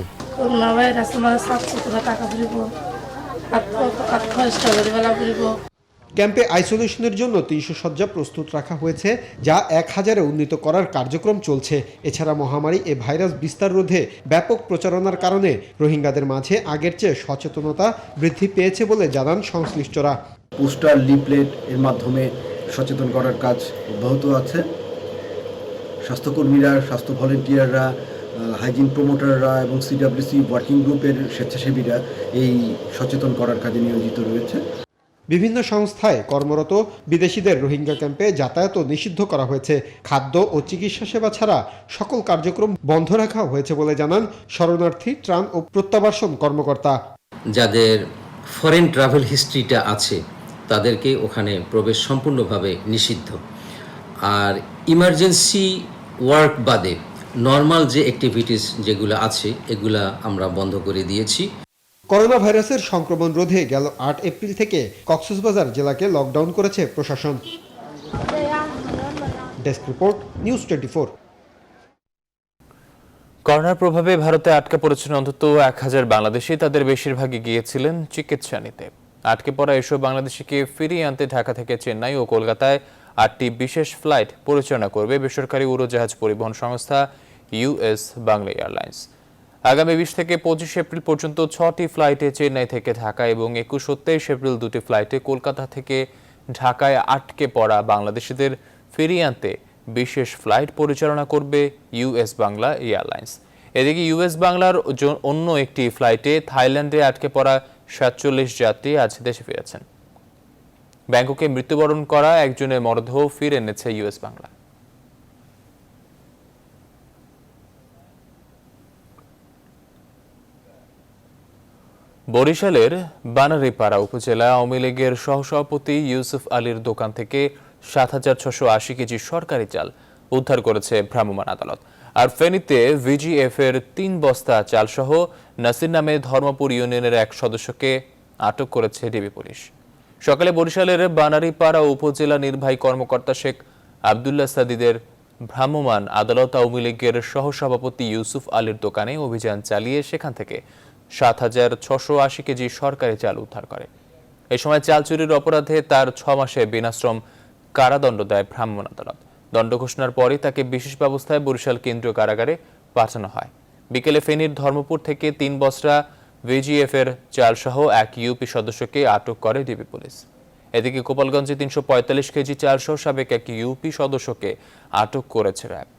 ক্যাম্পে আইসোলেশনের জন্য 300 শয্যা প্রস্তুত রাখা হয়েছে, যা 1000-এ উন্নীত করার কার্যক্রম চলছে। এছাড়া মহামারী এ ভাইরাস বিস্তার রোধে ব্যাপক প্রচারণার কারণে রোহিঙ্গাদের মাঝে আগের চেয়ে সচেতনতা বৃদ্ধি পেয়েছে বলে জানান সংশ্লিষ্টরা। পোস্টার, লিফলেট এর মাধ্যমে সচেতন করার কাজ অব্যাহত আছে। স্বাস্থ্যকর্মীরা, স্বাস্থ্য ভলেন্টিয়াররা, হাইজিন প্রমোটাররা এবং সিডব্লিউসি ওয়ার্কিং গ্রুপের স্বেচ্ছাসেবীরা এই সচেতন করার কাজে নিয়োজিত রয়েছে। বিভিন্ন সংস্থায় কর্মরত বিদেশিদের রোহিঙ্গা ক্যাম্পে যাতায়াতও নিষিদ্ধ করা হয়েছে। খাদ্য ও চিকিৎসা সেবা ছাড়া সকল কার্যক্রম বন্ধ রাখা হয়েছে বলে জানান শরণার্থী, ত্রাণ ও প্রত্যাবাসন কর্মকর্তা। যাদের ফরেন ট্রাভেল হিস্ট্রিটা আছে তাদেরকে ওখানে প্রবেশ সম্পূর্ণভাবে নিষিদ্ধ। আর ইমার্জেন্সি ওয়ার্ক বাদে নর্মাল যে অ্যাক্টিভিটিস যেগুলো আছে এগুলা আমরা বন্ধ করে দিয়েছি। করোনা ভাইরাসের সংক্রমণ রোধে গেল 8 এপ্রিল থেকে কক্সবাজার জেলাকে লকডাউন করেছে প্রশাসন। Desk report, news 24। করোনার প্রভাবে ভারতে আটকে পড়েছেন অন্তত 1000 বাংলাদেশি। তাদের বেশিরভাগই গিয়েছিলেন চিকিৎসা নিতে। আটকে পড়া এসব বাংলাদেশিকে ফিরিয়ে আনতে ঢাকা থেকে চেন্নাই ও কলকাতায় 8টি বিশেষ ফ্লাইট পরিচালনা করবে বেসরকারি উড়োজাহাজ পরিবহন সংস্থা ইউএস বাংলা এয়ারলাইন্স। আগামী 20 থেকে 25 এপ্রিল পর্যন্ত 6টি ফ্লাইটে চেন্নাই থেকে ঢাকা এবং 21 ও 23 এপ্রিল 2টি ফ্লাইটে কলকাতা থেকে ঢাকায় আটকে পড়া বাংলাদেশিদের ফিরিয়ে আনতে বিশেষ ফ্লাইট পরিচালনা করবে ইউএস বাংলা এয়ারলাইন্স। এদিকে ইউএস বাংলার অন্য একটি ফ্লাইটে থাইল্যান্ডে আটকে পড়া 47 যাত্রী আজ দেশে ফিরেছেন। ব্যাংককে মৃত্যুবরণ করা একজনের মরদেহ ফিরে এনেছে ইউএস বাংলা। বরিশালের বানারীপাড়া উপজেলা আওয়ামী লীগের সহসভাপতি ইউসুফ আলীর দোকান থেকে 7,680 কেজি সরকারি চাল উদ্ধার করেছে ভ্রাম্যমাণ আদালত। আর ফেনীতে ভিজিএফ এর 3 বস্তা চালসহ নাসির নামে ধর্মপুর ইউনিয়নের এক সদস্যকে আটক করেছে ডিবি পুলিশ। সকালে বরিশালের বানারীপাড়া উপজেলা নির্বাহী কর্মকর্তা শেখ আব্দুল্লাহ সাদিদের ভ্রাম্যমাণ আদালত আওয়ামী লীগের সহসভাপতি ইউসুফ আলীর দোকানে অভিযান চালিয়ে সেখান থেকে 7,680 কেজি সরকারি চাল উদ্ধার করে। এই সময় চাল চুরির অপরাধে তার 6 মাসে বিনাশ্রম কারাদণ্ড দেয় ভ্রাম্যমাণ আদালত। দণ্ড ঘোষণার পরই তাকে বিশেষ ব্যবস্থায় বরিশাল কেন্দ্রীয় কারাগারে পাঠানো হয়। বিকেলে ফেনীর ধর্মপুর থেকে 3 বস্তা ভিজিএফ এর চালসহ এক ইউপি সদস্যকে আটক করে ডিবি পুলিশ। এদিকে গোপালগঞ্জে 345 কেজি চালসহ সাবেক এক ইউপি সদস্যকে আটক করেছে র্যাব।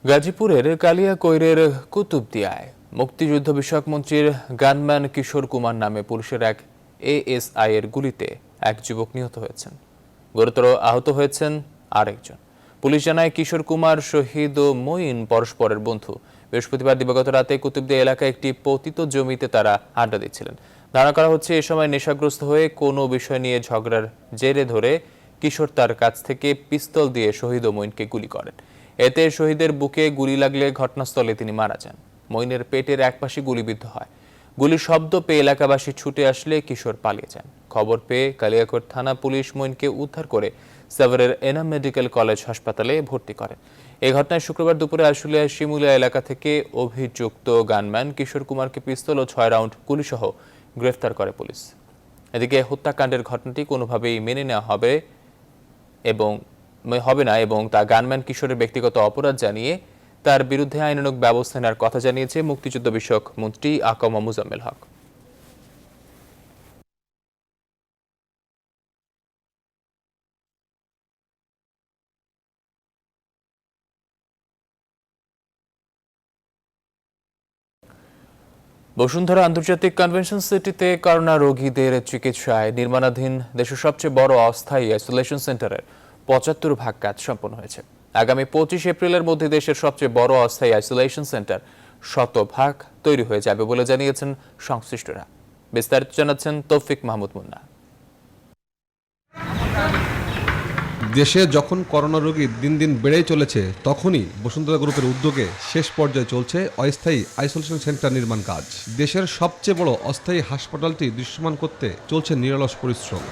গাজীপুরের কালিয়াকৈরের কুতুবদিয়ায় মুক্তিযুদ্ধ বিষয়ক মন্ত্রীর গানম্যান কিশোর কুমার নামে পুলিশের এক এএসআই এর গুলিতে এক যুবক নিহত হয়েছেন। গুরুতর আহত হয়েছেন আরেকজন। পুলিশ জানায় কিশোর কুমার, শহীদ ও মঈন পরস্পরের বন্ধু। বৃহস্পতিবার দিবাগত রাতে কুতুবদিয়া এলাকায় একটি পতিত জমিতে তারা আড্ডা দিচ্ছিলেন। ধারণা করা হচ্ছে এ সময় নেশাগ্রস্ত হয়ে কোনো বিষয় নিয়ে ঝগড়ার জেরে ধরে কিশোর তার কাছ থেকে পিস্তল দিয়ে শহীদ ও মঈনকে গুলি করেন। এতে শহীদের বুকে গুলি লাগলে ঘটনাস্থলে তিনি মারা যান। মঈনের পেটের একপাশে গুলিবিদ্ধ হয়। গুলির শব্দ পেয়ে এলাকাবাসী ছুটে আসলে কিশোর পালিয়ে যান। খবর পেয়ে কালিয়াকৈর থানা পুলিশ মঈনকে উদ্ধার করে সাভারের এনাম মেডিকেল কলেজ হাসপাতালে ভর্তি করেন। এই ঘটনায় শুক্রবার দুপুরে আশুলিয়া শিমুলিয়া এলাকা থেকে অভিযুক্ত গানম্যান কিশোর কুমারকে পিস্তল ও 6 রাউন্ড গুলিসহ গ্রেফতার করে পুলিশ। এদিকে হত্যাকাণ্ডের ঘটনাটি কোনোভাবেই মেনে নেওয়া হবে না এবং তা গানম্যান কিশোরের ব্যক্তিগত অপরাধ জানিয়ে তার বিরুদ্ধে আইনানুগ ব্যবস্থা নেওয়ার কথা জানিয়েছে মুক্তিযুদ্ধ বিষয়ক মন্ত্রী আকমা মুজাম্মেল হক। বসুন্ধরা আন্তর্জাতিক কনভেনশন সিটিতে করোনা রোগীদের চিকিৎসায় নির্মাণাধীন দেশের সবচেয়ে বড় অস্থায়ী আইসোলেশন সেন্টারের 75% কাজ সম্পন্ন হয়েছে। আগামী 25 এপ্রিলের মধ্যে দেশের সবচেয়ে বড় অস্থায়ী আইসোলেশন সেন্টার 100% তৈরি হয়ে যাবে বলে জানিয়েছেন সংশ্লিষ্টরা। বিস্তারিত জানাচ্ছেন তৌফিক মাহমুদ মুন্না। দেশে যখন করোনা রোগী দিন দিন বেড়েই চলেছে, তখনই বসুন্ধরা গ্রুপের উদ্যোগে শেষ পর্যায়ে চলছে অস্থায়ী আইসোলেশন সেন্টার নির্মাণ কাজ। দেশের সবচেয়ে বড় অস্থায়ী হাসপাতালটি দৃশ্যমান করতে চলছে নিরলস পরিশ্রম।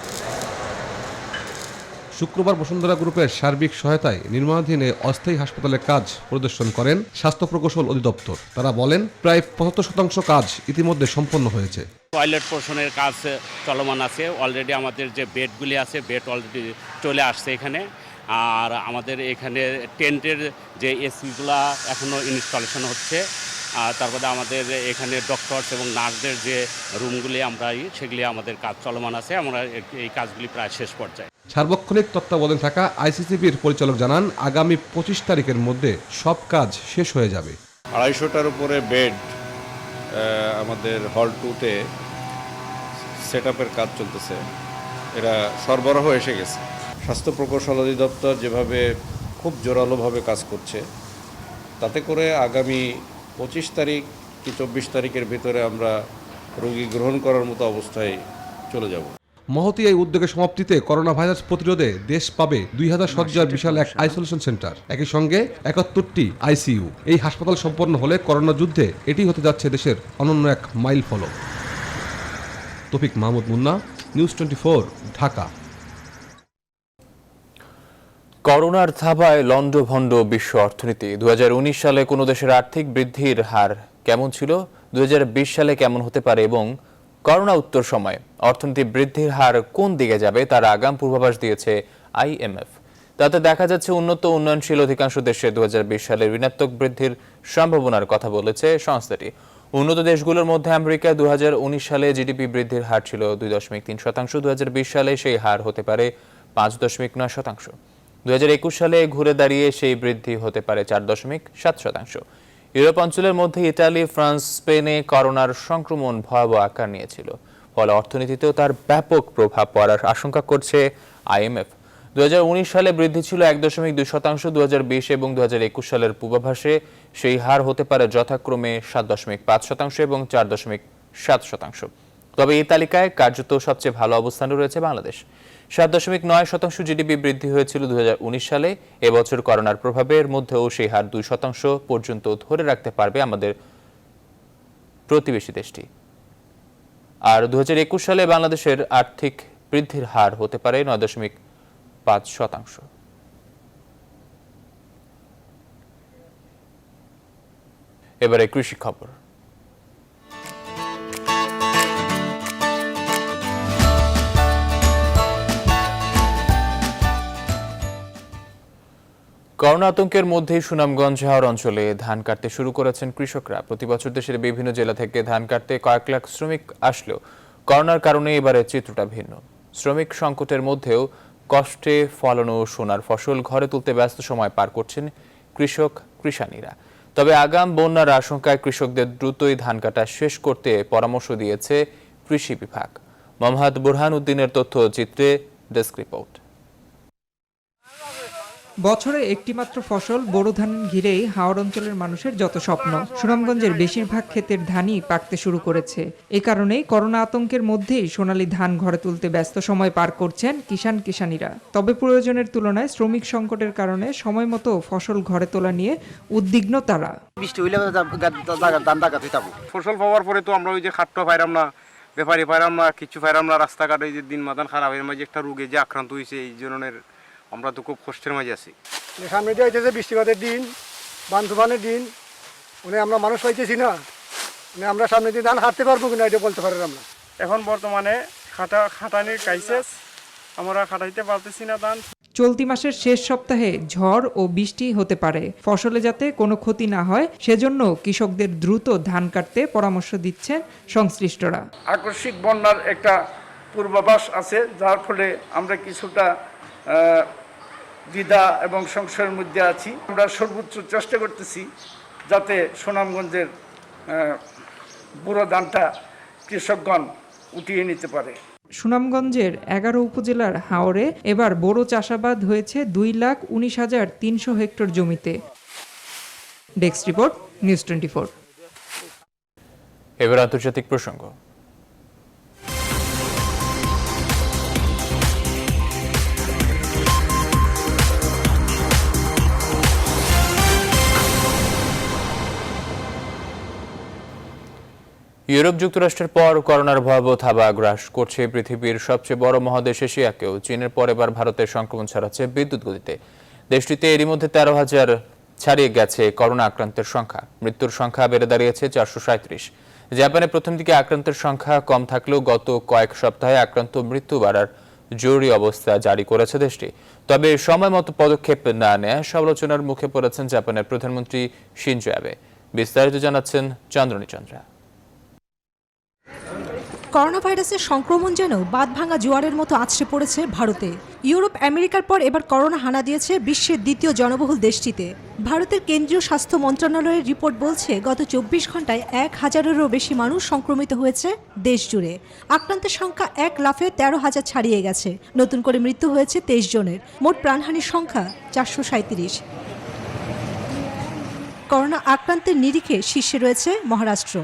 শুক্রবার বসুন্ধরা গ্রুপের সার্বিক সহায়তায় নির্মাণাধীন অস্থায়ী হাসপাতালের কাজ পরিদর্শন করেন স্বাস্থ্য প্রকৌশল অধিদপ্তর। তারা বলেন, প্রায় 75% কাজ ইতিমধ্যে সম্পন্ন হয়েছে। টয়লেট পোর্শনের কাজ চলমান আছে। অলরেডি আমাদের যে বেডগুলি আছে, বেড অলরেডি চলে আসছে এখানে। আর আমাদের এখানে টেন্টের যে এসিগুলা এখনও ইনস্টলেশন হচ্ছে। আর তারপরে আমাদের এখানে ডক্টরস এবং নার্সদের যে রুমগুলি সেগুলি আমাদের কাজ চলমান আছে। আমরা এই কাজগুলি প্রায় শেষ পর্যায়ে। সার্বক্ষণিক তত্ত্বাবধানে থাকা আইসিসিবির পরিচালক জানান, আগামী 25 তারিখের মধ্যে সব কাজ শেষ হয়ে যাবে। 250টার উপরে বেড আমাদের হল 2-তে সেট আপের কাজ চলতেছে। এরা সরবরাহ এসে গেছে। স্বাস্থ্য প্রকৌশল অধিদপ্তর যেভাবে খুব জোরালোভাবে কাজ করছে, তাতে করে আগামী 25 তারিখ কি 24 তারিখের ভিতরে আমরা রোগী গ্রহণ করার মতো অবস্থায় চলে যাব। মহতী এই উদ্যোগের সমাপ্তিতে করোনা ভাইরাস প্রতিরোধে দেশ পাবে 2000 শয্যার বিশাল এক আইসোলেশন সেন্টার, একই সঙ্গে 71টি আইসিইউ। এই হাসপাতাল সম্পন্ন হলে করোনা যুদ্ধে এটি হতে যাচ্ছে দেশের অনন্য এক মাইল ফলক। তৌফিক মাহমুদ মুন্না, নিউজ 24, ঢাকা। করোনার থাবায় লন্ডভন্ড বিশ্ব অর্থনীতি। 2019 সালে কোনো দেশের আর্থিক বৃদ্ধির হার কেমন ছিল, 2020 সালে কেমন হতে পারে এবং করোনা উত্তর সময়ে অর্থনীতি বৃদ্ধির হার কোন দিকে যাবে তার আগাম পূর্বাভাস দিয়েছে আইএমএফ। তাতে দেখা যাচ্ছে উন্নত উন্নয়নশীল অধিকাংশ দেশে 2020 সালে ঋণাত্মক বৃদ্ধির সম্ভাবনার কথা বলেছে সংস্থাটি। উন্নত দেশগুলোর মধ্যে আমেরিকা 2019 সালে জিডিপি বৃদ্ধির হার ছিল 2.3%। 2020 সালে সেই হার হতে পারে 5.9%। 2021 সালে ঘুরে দাঁড়িয়ে সেই বৃদ্ধি হতে পারে 4.7%। ইউরোপ অঞ্চলের মধ্যে ইতালি, ফ্রান্স, স্পেনে করোনার সংক্রমণ ভয়াবহ আকার নিয়েছিল, ফলে অর্থনীতিতেও তার ব্যাপক প্রভাব পড়ার আশঙ্কা করছে IMF। 2019 সালে বৃদ্ধি ছিল 1.2%, 2020 এবং 2021 সালের পূর্বাভাসে সেই হার হতে পারে যথাক্রমে 7.5% এবং 4.7%। তবে এই তালিকায় কার্যত সবচেয়ে ভালো অবস্থানে রয়েছে বাংলাদেশ। 7.9% জিডিপি বৃদ্ধি হয়েছিল 2019 সালে। এবছর করোনার প্রভাবের মধ্যেও সেই হার 2% পর্যন্ত ধরে রাখতে পারবে আমাদের প্রতিবেশী দেশটি। আর 2021 সালে বাংলাদেশের আর্থিক বৃদ্ধির হার হতে পারে 9.5%। এবারে কৃষি খবর। করোনা আতঙ্কের মধ্যেই সুনামগঞ্জ হাওর অঞ্চলে ধান কাটতে শুরু করেছেন কৃষকরা। প্রতি বছর দেশের বিভিন্ন জেলা থেকে ধান কাটতে কয়েক লাখ শ্রমিক আসলেও করোনার কারণে এবারে চিত্রটা ভিন্ন। শ্রমিক সংকটের মধ্যেও কষ্টে ফলানো সোনার ফসল ঘরে তুলতে ব্যস্ত সময় পার করছেন কৃষানীরা। তবে আগাম বন্যার আশঙ্কায় কৃষকদের দ্রুতই ধান কাটা শেষ করতে পরামর্শ দিয়েছে কৃষি বিভাগ। মোহাম্মদ বুরহান উদ্দিনের তথ্যচিত্রে ডেস্ক রিপোর্ট। বছরে একটিমাত্র ফসল বোরো ধান ঘিরেই হাওর অঞ্চলের মানুষের যত স্বপ্ন। সুনামগঞ্জের বেশিরভাগ ক্ষেতের ধানই পাকতে শুরু করেছে। এ কারণেই করোনা আতঙ্কের মধ্যেই সোনালী ধান ঘরে তুলতে ব্যস্ত সময় পার করছেন কিষানীরা। তবে প্রয়োজনের তুলনায় শ্রমিক সংকটের কারণে সময় মতো ফসল ঘরে তোলা নিয়ে উদ্বিগ্ন তারা। ফসল পাওয়ার পরে তো আমরা ওই যে খাট্টা পাইরাম না, ব্যাপারী পাইরাম না, কিছু পাইরাম না, রাস্তাঘাটে যে দিন মাদান খারাপ এর মাঝে একটা রোগে যে আক্রান্ত হয়েছে, এই ধরনের আমরা তো খুব কষ্টের মাঝে আছি। সামনে দিয়ে হইতেছে বৃষ্টিপাতের দিন, বান তুফানের দিন, আমরা মানুষ পাইতেছি না, আমরা সামনে দিয়ে ধান হাঁটতে পারবো কিনা এটা বলতে পারি আমরা। এখন বর্তমানে খাটানির ক্রাইসিস, আমরা খাটাইতে পারতেছি না ধান। চলতি মাসের শেষ সপ্তাহে ঝড় ও বৃষ্টি হতে পারে, ফসলে যাতে কোনো ক্ষতি না হয় সেজন্য কৃষকদের দ্রুত ধান কাটতে পরামর্শ দিচ্ছেন সংশ্লিষ্টরা। আকস্মিক বন্যার একটা পূর্বাভাস আছে, যার ফলে আমরা কিছুটা দ্বিধা এবং সংশয়ের মধ্যে আছি। আমরা সর্বোচ্চ চেষ্টা করতেছি যাতে সুনামগঞ্জের বুড়ো ধানটা কৃষকগণ উঠিয়ে নিতে পারে। সুনামগঞ্জের 11 উপজেলার হাওরে এবার বোরো চাষাবাদ হয়েছে 2,19,300 হেক্টর জমিতে। Desk report, news 24। এবার আন্তর্জাতিক প্রসঙ্গ। ইউরোপ যুক্তরাষ্ট্রের পর করোনার ভয়াবহ থাবা গ্রাস করছে পৃথিবীর সবচেয়ে বড় মহাদেশ এশিয়াকেও। চীনের পর এবার ভারতের সংক্রমণ ছড়াচ্ছে বিদ্যুৎ গতিতে। দেশটিতে এরই মধ্যে 13,000 ছাড়িয়ে গেছে করোনা আক্রান্তের সংখ্যা। মৃত্যুর সংখ্যা বেড়ে দাঁড়িয়েছে 437। জাপানে প্রথম দিকে আক্রান্তের সংখ্যা কম থাকলেও গত কয়েক সপ্তাহে আক্রান্ত মৃত্যু বাড়ার জরুরি অবস্থা জারি করেছে দেশটি। তবে সময় মতো পদক্ষেপ না নেয় সমালোচনার মুখে পড়েছেন জাপানের প্রধানমন্ত্রী শিনজো অ্যাবে। বিস্তারিত জানাচ্ছেন চন্দ্রনী চন্দ্রা। করোনা ভাইরাসের সংক্রমণ যেন বাঁধভাঙা জোয়ারের মতো আছড়ে পড়েছে ভারতে। ইউরোপ আমেরিকার পর এবার করোনা হানা দিয়েছে বিশ্বের দ্বিতীয় জনবহুল দেশটিতে। ভারতের কেন্দ্রীয় স্বাস্থ্য মন্ত্রণালয়ের রিপোর্ট বলছে গত 24 ঘন্টায় 1,000-এরও বেশি মানুষ সংক্রমিত হয়েছে দেশ জুড়ে। আক্রান্তের সংখ্যা 1 লাফে 13,000 ছাড়িয়ে গেছে। নতুন করে মৃত্যু হয়েছে 23 জনের। মোট প্রাণহানির সংখ্যা 437। করোনা আক্রান্তের নিরিখে শীর্ষে রয়েছে মহারাষ্ট্র।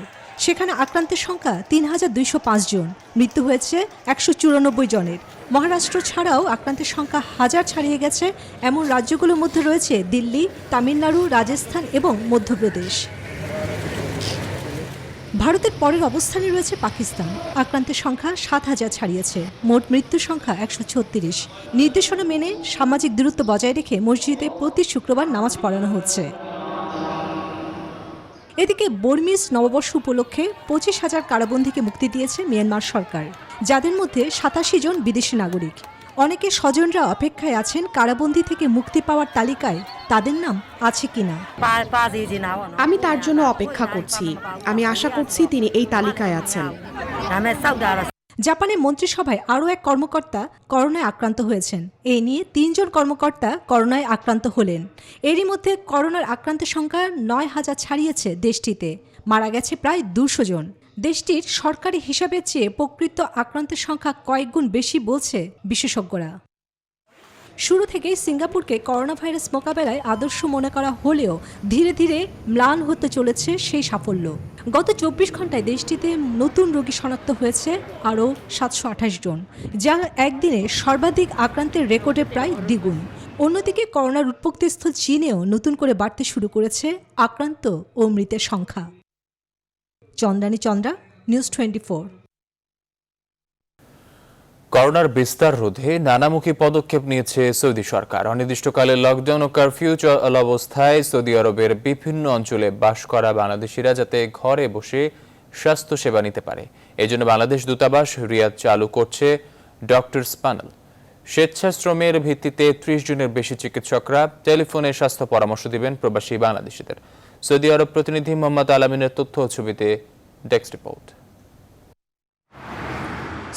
সেখানে আক্রান্তের সংখ্যা 3,205 জন, মৃত্যু হয়েছে 194 জনের। মহারাষ্ট্র ছাড়াও আক্রান্তের সংখ্যা 1000 ছাড়িয়ে গেছে এমন রাজ্যগুলোর মধ্যে রয়েছে দিল্লি, তামিলনাড়ু, রাজস্থান এবং মধ্যপ্রদেশ। ভারতের পরের অবস্থানে রয়েছে পাকিস্তান। আক্রান্তের সংখ্যা 7,000 ছাড়িয়েছে। মোট মৃত্যুর সংখ্যা 136। নির্দেশনা মেনে সামাজিক দূরত্ব বজায় রেখে মসজিদে প্রতি শুক্রবার নামাজ পড়ানো হচ্ছে। এদিকে বর্মিজ নববর্ষ উপলক্ষে 25,000 কারাবন্দীকে মুক্তি দিয়েছে মিয়ানমার সরকার, যাদের মধ্যে 87 জন বিদেশি নাগরিক। অনেকে স্বজনরা অপেক্ষায় আছেন কারাবন্দী থেকে মুক্তি পাওয়ার তালিকায় তাদের নাম আছে কিনা। আমি তার জন্য অপেক্ষা করছি। আমি আশা করছি তিনি এই তালিকায় আছেন। জাপানের মন্ত্রিসভায় আরও এক কর্মকর্তা করোনায় আক্রান্ত হয়েছেন। এই নিয়ে 3 জন কর্মকর্তা করোনায় আক্রান্ত হলেন। এরই মধ্যে করোনার আক্রান্তের সংখ্যা 9,000 ছাড়িয়েছে দেশটিতে। মারা গেছে প্রায় 200 জন। দেশটির সরকারি হিসাবের চেয়ে প্রকৃত আক্রান্তের সংখ্যা কয়েক গুণ বেশি বলছে বিশেষজ্ঞরা। শুরু থেকেই সিঙ্গাপুরকে করোনা ভাইরাস মোকাবেলায় আদর্শ মনে করা হলেও ধীরে ধীরে ম্লান হতে চলেছে সেই সাফল্য। গত 24 ঘন্টায় দেশটিতে নতুন রোগী শনাক্ত হয়েছে আরও 728 জন, যা একদিনে সর্বাধিক আক্রান্তের রেকর্ডে প্রায় দ্বিগুণ। অন্যদিকে করোনার উৎপত্তিস্থল চীনেও নতুন করে বাড়তে শুরু করেছে আক্রান্ত ও মৃতের সংখ্যা। চন্দ্রানী চন্দ্রা, নিউজ 24। করোনার বিস্তার রোধে নানামুখী পদক্ষেপ নিয়েছে সৌদি সরকার। অনির্দিষ্টকালে লকডাউন ও কারফিউ চলাবস্থায় সৌদি আরবের বিভিন্ন অঞ্চলে বাস করা বাংলাদেশিরা যাতে ঘরে বসে স্বাস্থ্যসেবা নিতে পারে, এজন্য বাংলাদেশ দূতাবাস রিয়াদ চালু করছে ডক্টরস প্যানেল। স্বেচ্ছাশ্রমের ভিত্তিতে 30 জনের বেশি চিকিৎসকরা টেলিফোনে স্বাস্থ্য পরামর্শ দিবেন প্রবাসী বাংলাদেশিদের। সৌদি আরব প্রতিনিধি মোহাম্মদ আলামিনের তথ্য ও ছবিতে ডেস্ক রিপোর্ট।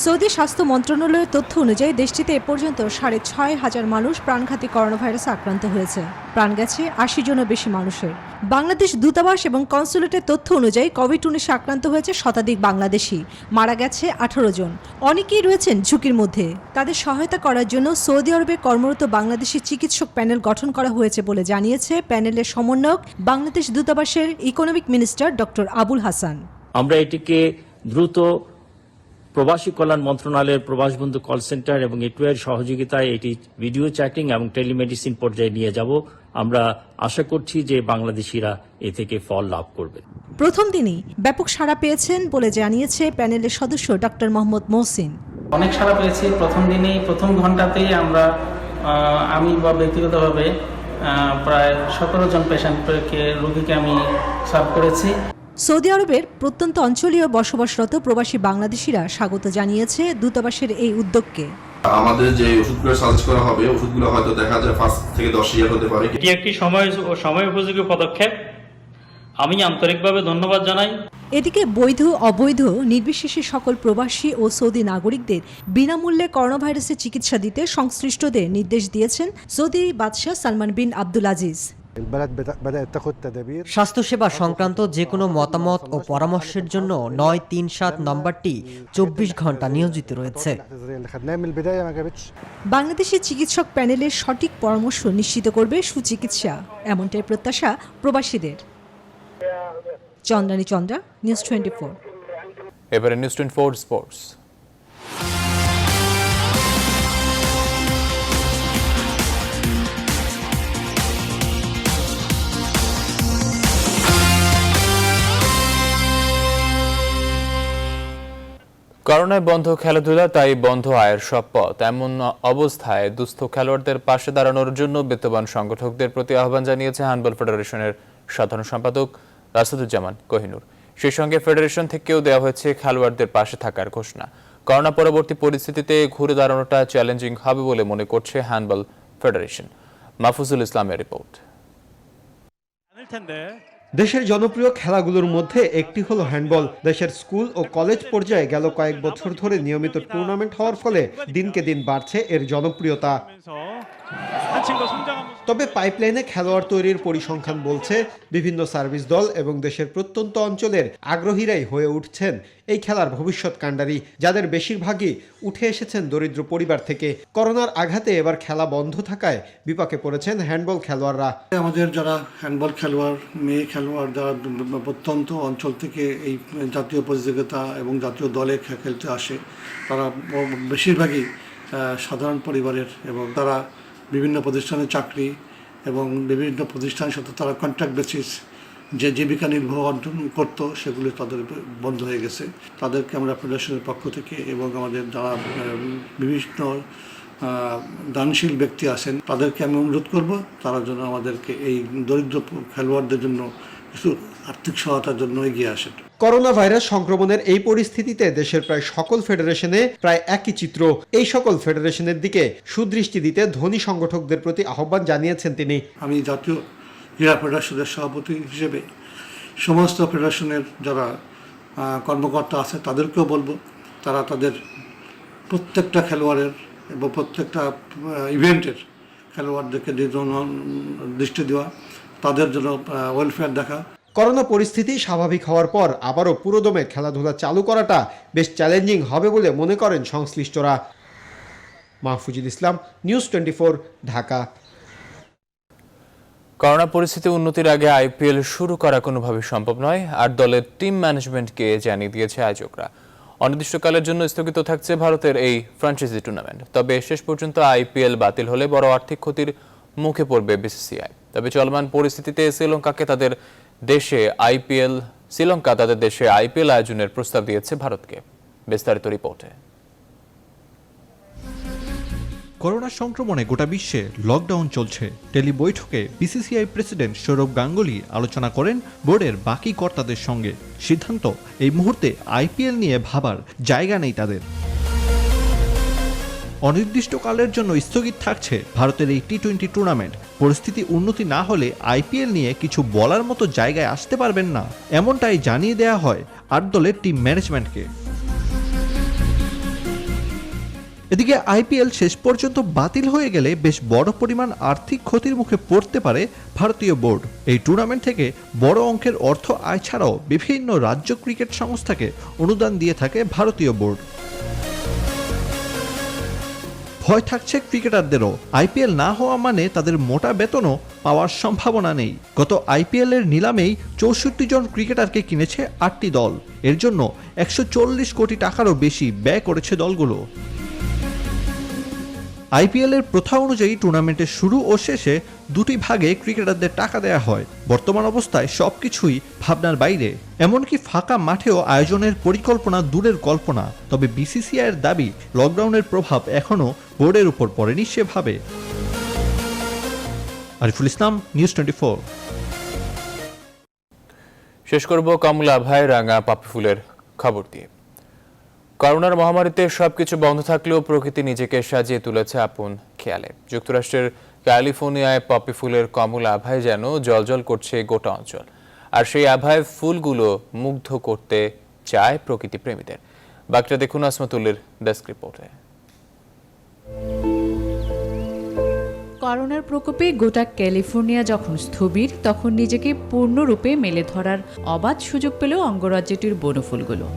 সৌদি স্বাস্থ্য মন্ত্রণালয়ের তথ্য অনুযায়ী দেশটিতে এ পর্যন্ত 6,500 মানুষ প্রাণঘাতী করোনা ভাইরাসে আক্রান্ত হয়েছে। প্রাণ গেছে 80 জনের বেশি মানুষের। বাংলাদেশ দূতাবাস এবং কনসুলেটের তথ্য অনুযায়ী কোভিড-19 আক্রান্ত হয়েছে শতাধিক বাংলাদেশি। মারা গেছে 18 জন। অনেকেই রয়েছেন ঝুঁকির মধ্যে। তাদের সহায়তা করার জন্য সৌদি আরবে কর্মরত বাংলাদেশি চিকিৎসক প্যানেল গঠন করা হয়েছে বলে জানিয়েছে প্যানেলের সমন্বয়ক বাংলাদেশ দূতাবাসের economic minister doctor Abul Hasan. আমরা এটিকে দ্রুত প্রবাসী কল্যাণ মন্ত্রণালয়ের প্রবাসবন্ধু কল সেন্টার এবং এটুয়ের সহযোগিতায় এটি ভিডিও চ্যাটিং এবং টেলিমেডিসিন পর্যায়ে নিয়ে যাব। আমরা আশা করছি যে বাংলাদেশিরা এ থেকে ফল লাভ করবে। প্রথম দিনই ব্যাপক সাড়া পেয়েছেন বলে জানিয়েছে প্যানেলের সদস্য ডক্টর মোহাম্মদ মহসিন। অনেক সাড়া পেয়েছি। প্রথম দিনেই প্রথম ঘন্টাতেই আমি ব্যক্তিগতভাবে প্রায় 17 জন রোগীকে আমি সার্ভ করেছি। সৌদি আরবের প্রত্যন্ত অঞ্চলীয় বসবাসরত প্রবাসী বাংলাদেশিরা স্বাগত জানিয়েছে দূতাবাসের এই উদ্যোগকে। আমাদের যে ওষুধগুলো সাজেস্ট করা হবে, ওষুধগুলো হয়তো দেখা যায় 5 থেকে 10,000 হতে পারে। এটি একটি সময় উপযোগী পদক্ষেপ। আমি আন্তরিকভাবে ধন্যবাদ জানাই। এদিকে বৈধ অবৈধ নির্বিশেষে সকল প্রবাসী ও সৌদি নাগরিকদের বিনামূল্যে করোনা ভাইরাসের চিকিৎসা দিতে সংশ্লিষ্টদের নির্দেশ দিয়েছেন সৌদি বাদশাহ সালমান বিন আব্দুল আজিজ। স্বাস্থ্যসেবা সংক্রান্ত যে কোনো মতামত ও পরামর্শের জন্য 937 নম্বরটি 24 ঘন্টা নিয়োজিত রয়েছে। বাংলাদেশের চিকিৎসক প্যানেলের সঠিক পরামর্শ নিশ্চিত করবে সুচিকিৎসা, এমনটাই প্রত্যাশা প্রবাসীদের। চন্দ্রানী চন্দ্রা, নিউজ 24। এবারে নিউজ 24 স্পোর্টস। করোনায় বন্ধ খেলাধুলা, তাই বন্ধ আয়ের সব পথ। এমন অবস্থায় দুস্থ খেলোয়াড়দের পাশে দাঁড়ানোর জন্য বিত্তবান সংগঠকদের প্রতি আহ্বান জানিয়েছে হ্যান্ডবল ফেডারেশনের সাধারণ সম্পাদক রাসেদুজ্জামান কোহিনুর। সেই সঙ্গে ফেডারেশন থেকেও দেওয়া হয়েছে খেলোয়াড়দের পাশে থাকার ঘোষণা। করোনা পরবর্তী পরিস্থিতিতে ঘুরে দাঁড়ানোটা চ্যালেঞ্জিং হবে বলে মনে করছে হ্যান্ডবল ফেডারেশন। মাহফুজুল ইসলামের রিপোর্ট। দেশের জনপ্রিয় খেলাগুলোর মধ্যে একটি হলো হ্যান্ডবল। দেশের স্কুল ও কলেজ পর্যায়ে গেল কয়েক বছর ধরে নিয়মিত টুর্নামেন্ট হওয়ার ফলে দিনকে দিন বাড়ছে এর জনপ্রিয়তা। তবে পাইপলাইনে খেলোয়াড় তৈরির পরিসংখ্যান বলছে বিভিন্ন সার্ভিস দল এবং দেশের প্রত্যন্ত অঞ্চলের আগ্রহীরাই হয়ে উঠছেন এই খেলার ভবিষ্যৎ কাণ্ডারি, যাদের বেশিরভাগই উঠে এসেছেন দরিদ্র পরিবার থেকে। করোনার আঘাতে এবার খেলা বন্ধ থাকায় বিপাকে পড়েছেন হ্যান্ডবল খেলোয়াড়রা। আমাদের যারা হ্যান্ডবল খেলোয়াড়, মেয়ে খেলোয়াড়, যারা প্রত্যন্ত অঞ্চল থেকে এই জাতীয় প্রতিযোগিতা এবং জাতীয় দলে খেলতে আসে, তারা বেশিরভাগই সাধারণ পরিবারের এবং তারা বিভিন্ন প্রতিষ্ঠানে চাকরি এবং বিভিন্ন প্রতিষ্ঠানের সাথে তারা কন্ট্রাক্ট বেসিস যে জীবিকা নির্বাহ অর্জন করতো, সেগুলো তাদের বন্ধ হয়ে গেছে। তাদেরকে আমরা ফেডারেশনের পক্ষ থেকে এবং আমাদের যারা বিভিন্ন দানশীল ব্যক্তি আছেন তাদেরকে আমি অনুরোধ করব, তারা যেন আমাদেরকে এই দরিদ্র খেলোয়াড়দের জন্য কিছু আর্থিক সহায়তার জন্য এগিয়ে আসেন। করোনা ভাইরাস সংক্রমণের এই পরিস্থিতিতে দেশের প্রায় সকল ফেডারেশনে প্রায় একই চিত্র। এই সকল ফেডারেশনের দিকে সুদৃষ্টি দিতে ধনী সংগঠকদের প্রতি আহ্বান জানিয়েছেন তিনি। আমি জাতীয় ক্রীড়া ফেডারেশনের সভাপতি হিসেবে সমস্ত ফেডারেশনের যারা কর্মকর্তা আছে তাদেরকেও বলবো তারা তাদের প্রত্যেকটা খেলোয়াড়ের এবং প্রত্যেকটা ইভেন্টের খেলোয়াড়দেরকে দৃষ্টি দেওয়া, তাদের জন্য ওয়েলফেয়ার দেখা। করোনা পরিস্থিতি স্বাভাবিক হওয়ার পর আবারও পুরোদমে খেলাধুলা চালু করাটা বেশ চ্যালেঞ্জিং হবে বলে মনে করেন সংশ্লিষ্টরা। মাহফুজুল ইসলাম, নিউজ 24, ঢাকা। করোনা পরিস্থিতি উন্নতির আগে আইপিএল শুরু করা কোনোভাবেই সম্ভব নয়, 8 দলের টিম ম্যানেজমেন্টকে জানিয়ে দিয়েছে আয়োজকরা। অনির্দিষ্টকালের জন্য স্থগিত থাকছে ভারতের এই ফ্র্যাঞ্চাইজি টুর্নামেন্ট। তবে শেষ পর্যন্ত আইপিএল বাতিল হলে বড় আর্থিক ক্ষতির মুখে পড়বে বিসিসিআই। তবে চলমান পরিস্থিতিতে শ্রীলঙ্কা তাদের দেশে আইপিএল আয়োজনের প্রস্তাব দিয়েছে ভারতকে। বিস্তারিত রিপোর্টে। করোনা সংক্রমণে গোটা বিশ্বে লকডাউন চলছে। টেলি বৈঠকে বিসিসিআই প্রেসিডেন্ট সৌরভ গাঙ্গুলি আলোচনা করেন বোর্ডের বাকি কর্তাদের সঙ্গে। সিদ্ধান্ত, এই মুহূর্তে আইপিএল নিয়ে ভাবার জায়গা নেই তাদের। অনির্দিষ্টকালের জন্য স্থগিত থাকছে ভারতের এই টি-20 টুর্নামেন্ট। পরিস্থিতি উন্নতি না হলে আইপিএল নিয়ে কিছু বলার মতো জায়গায় আসতে পারবেন না, এমনটাই জানিয়ে দেওয়া হয় 8 দলের টিম ম্যানেজমেন্টকে। এদিকে আইপিএল শেষ পর্যন্ত বাতিল হয়ে গেলে বেশ বড় পরিমাণ আর্থিক ক্ষতির মুখে পড়তে পারে ভারতীয় বোর্ড। এই টুর্নামেন্ট থেকে বড় অঙ্কের অর্থ আয় ছাড়াও বিভিন্ন রাজ্য ক্রিকেট সংস্থাকে অনুদান দিয়ে থাকে ভারতীয় বোর্ড। ভয় থাকছে ক্রিকেটারদেরও। আইপিএল না হওয়া মানে তাদের মোটা বেতনও পাওয়ার সম্ভাবনা নেই। গত আইপিএল এর নিলামেই 64 জন ক্রিকেটারকে কিনেছে 8টি দল। এর জন্য 140 কোটি টাকারও বেশি ব্যয় করেছে দলগুলো। আইপিএল এর প্রথা অনুযায়ী টুর্নামেন্টের শুরু ও শেষে 2টি ভাগে ক্রিকেটারদের টাকা দেয়া হয়। বর্তমান অবস্থায় সবকিছুই ভাবনার বাইরে। এমনকি ফাঁকা মাঠেও আয়োজনের পরিকল্পনা দূরের কল্পনা। তবে বিসিসিআই এর দাবি, লকডাউনের প্রভাব এখনও বোর্ডের উপর পড়েনি সেভাবে। আরিফুল ইসলাম, নিউজ 24। শেষ করব কমলা ভাই রাঙা পাপড়ি ফুলের খবর দিয়ে। করোনার মহামারীতে সবকিছু বন্ধ থাকলেও প্রকৃতি নিজেকে সাজিয়ে তুলেছে আপন খেয়ালে। যুক্তরাষ্ট্রের ক্যালিফোর্নিয়ায় পপি ফুলের কমলা আভায় যেন জলজল করছে গোটা অঞ্চল। আর সেই আভায় ফুলগুলো মুগ্ধ করতে চায় প্রকৃতি প্রেমীদের। বাকিটা দেখুন আসমাতুল্লির ডেস্ক রিপোর্টে। করোনার প্রকোপে গোটা ক্যালিফোর্নিয়া যখন স্থবির, তখন নিজেকে পূর্ণরূপে মেলে ধরার অবাধ সুযোগ পেল অঙ্গরাজ্যটির বনফুলগুলো।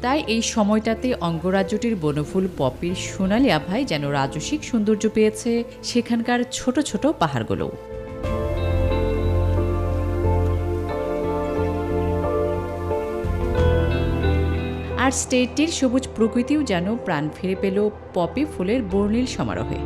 তাই এই সময়টাতে অঙ্গরাজ্যটির বনফুল পপির সোনালি আভায় যেন রাজসিক সৌন্দর্য পেয়েছে সেখানকার ছোট ছোট পাহাড়গুলো। আর স্টেটটির সবুজ প্রকৃতিও যেন প্রাণ ফিরে পেল পপি ফুলের বর্ণিল সমারোহে।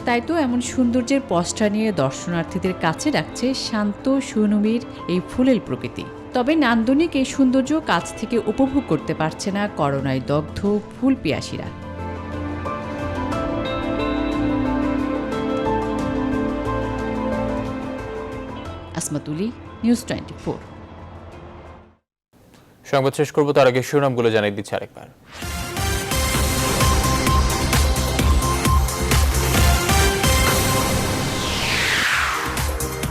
তাই তো এমন সৌন্দর্যের পসরা নিয়ে দর্শনার্থীদের কাছে ডাকছে শান্ত সুনমির এই ফুলের প্রকৃতি। তবে নান্দনিক এই সৌন্দর্য কাছ থেকে উপভোগ করতে পারছে না করোনায় দগ্ধ ফুল পিয়াসীরা। আসমাতুলি, নিউজ 24। সংবাদ শেষ করবো, তার আগে শিরোনামগুলো জানিয়ে দিচ্ছি আরেকবার।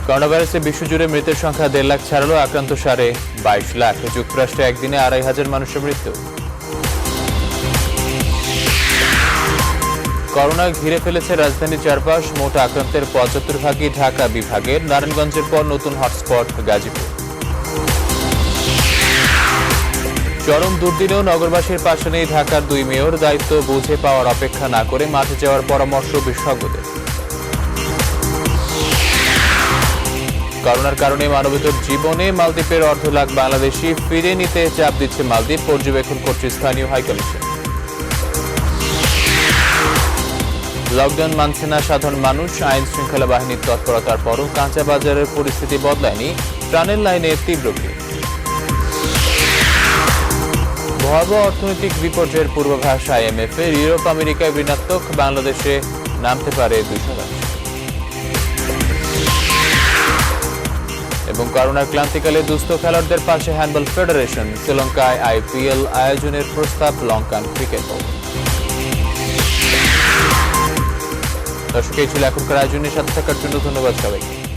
করোনা ভাইরাসে বিশ্বজুড়ে মৃতের সংখ্যা 1.5 লাখ ছাড়ালো, আক্রান্ত 22 লাখ। যুক্তরাষ্ট্রে একদিনে 2,500 মানুষের মৃত্যু। করোনা ঘিরে ফেলেছে রাজধানীর চারপাশ, মোট আক্রান্তের 75% ঢাকা বিভাগের। নারায়ণগঞ্জের পর নতুন হটস্পট গাজীপুর। চরম দুর্দিনেও নগরবাসীর পাশে নেই ঢাকার 2 মেয়র। দায়িত্ব বুঝে পাওয়ার অপেক্ষা না করে মাঠে যাওয়ার পরামর্শ বিশেষজ্ঞদের। করোনার কারণে মানবেতর জীবনে মালদ্বীপের 1.5 লাখ বাংলাদেশি ফিরে নিতে চাপ দিচ্ছে মালদ্বীপ, পর্যবেক্ষণ করছে স্থানীয় হাইকমিশন। লকডাউন মানছে না সাধারণ মানুষ, আইন শৃঙ্খলা বাহিনীর তৎপরতার পরও কাঁচা বাজারের পরিস্থিতি বদলায়নি, প্রাণের লাইনে তীব্র ভিড়। ভয়াবহ অর্থনৈতিক বিপর্যয়ের পূর্বাভাস IMF এর। ইউরোপ আমেরিকায় ঋণাত্মক, বাংলাদেশে নামতে পারে 2%। এবং করোনার ক্লান্তিকালে দুস্থ খেলোয়াড়দের পাশে হ্যান্ডবল ফেডারেশন। শ্রীলঙ্কায় IPL আয়োজনের প্রস্তাব লঙ্কান ক্রিকেট বোর্ড। দর্শক এই ছিল এখনকার আয়োজনের সাথে থাকার জন্য ধন্যবাদ সবাইকে।